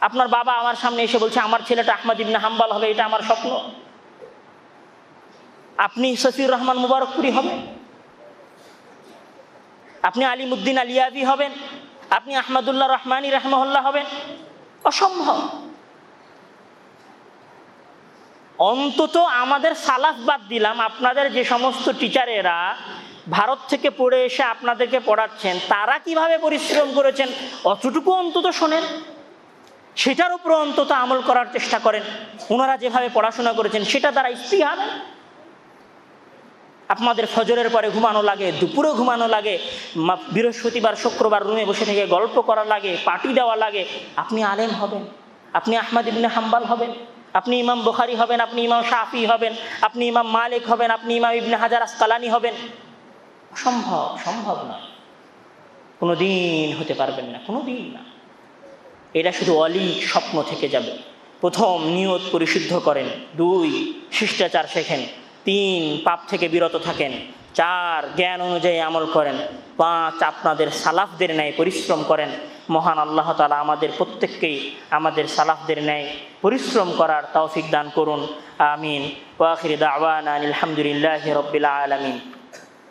আপনার বাবা আমার সামনে এসে বলছে আমার ছেলেটা আহমদ ইবনে হাম্বল হবে, এটা আমার স্বপ্ন। আপনি শফিউর রহমান মুবারকপুরি হবেন? আপনি আলিমউদ্দিন আলিয়াবি হবেন? আপনি আহমদুল্লাহ রহমানী রাহমাহুল্লাহ হবেন? অসম্ভব। অন্তত আমাদের সালাফ বাদ দিলাম, আপনাদের যে সমস্ত টিচারেরা ভারত থেকে পড়ে এসে আপনাদেরকে পড়াচ্ছেন তারা কিভাবে পরিশ্রম করেছেন অতটুকু অন্তত শোনেন, সেটার উপর অন্তত আমল করার চেষ্টা করেন। ওনারা যেভাবে পড়াশোনা করেছেন সেটা দ্বারা ইস্তিহাদ। আপনাদের ফজরের পরে ঘুমানো লাগে, দুপুরে ঘুমানো লাগে, বৃহস্পতিবার শুক্রবার রুমে বসে থেকে গল্প করা লাগে, পার্টি দেওয়া লাগে। আপনি আলেম হবেন? আপনি আহমদ ইবনে হাম্বল হবেন? আপনি ইমাম বুখারী হবেন? আপনি ইমাম শাফি হবেন? আপনি ইমাম মালিক হবেন? আপনি ইমাম ইবনে হাজার আসকালানি হবেন? অসম্ভব, সম্ভব না, কোনোদিন হতে পারবেন না, কোনোদিন না। এটা শুধু অলীক স্বপ্ন থেকে যাবে। প্রথম নিয়ত পরিশুদ্ধ করেন, 2 শিষ্টাচার শেখেন, 3 পাপ থেকে বিরত থাকেন, 4 জ্ঞান অনুযায়ী আমল করেন, 5 আপনাদের সালাফদের ন্যায় পরিশ্রম করেন। মহান আল্লাহ তাআলা আমাদের প্রত্যেককেই আমাদের সালাফদের ন্যায় পরিশ্রম করার তৌফিক দান করুন। আমিন। ওয়া আখিরু দাওয়ানা আলহামদুলিল্লাহি রাব্বিল আলামিন।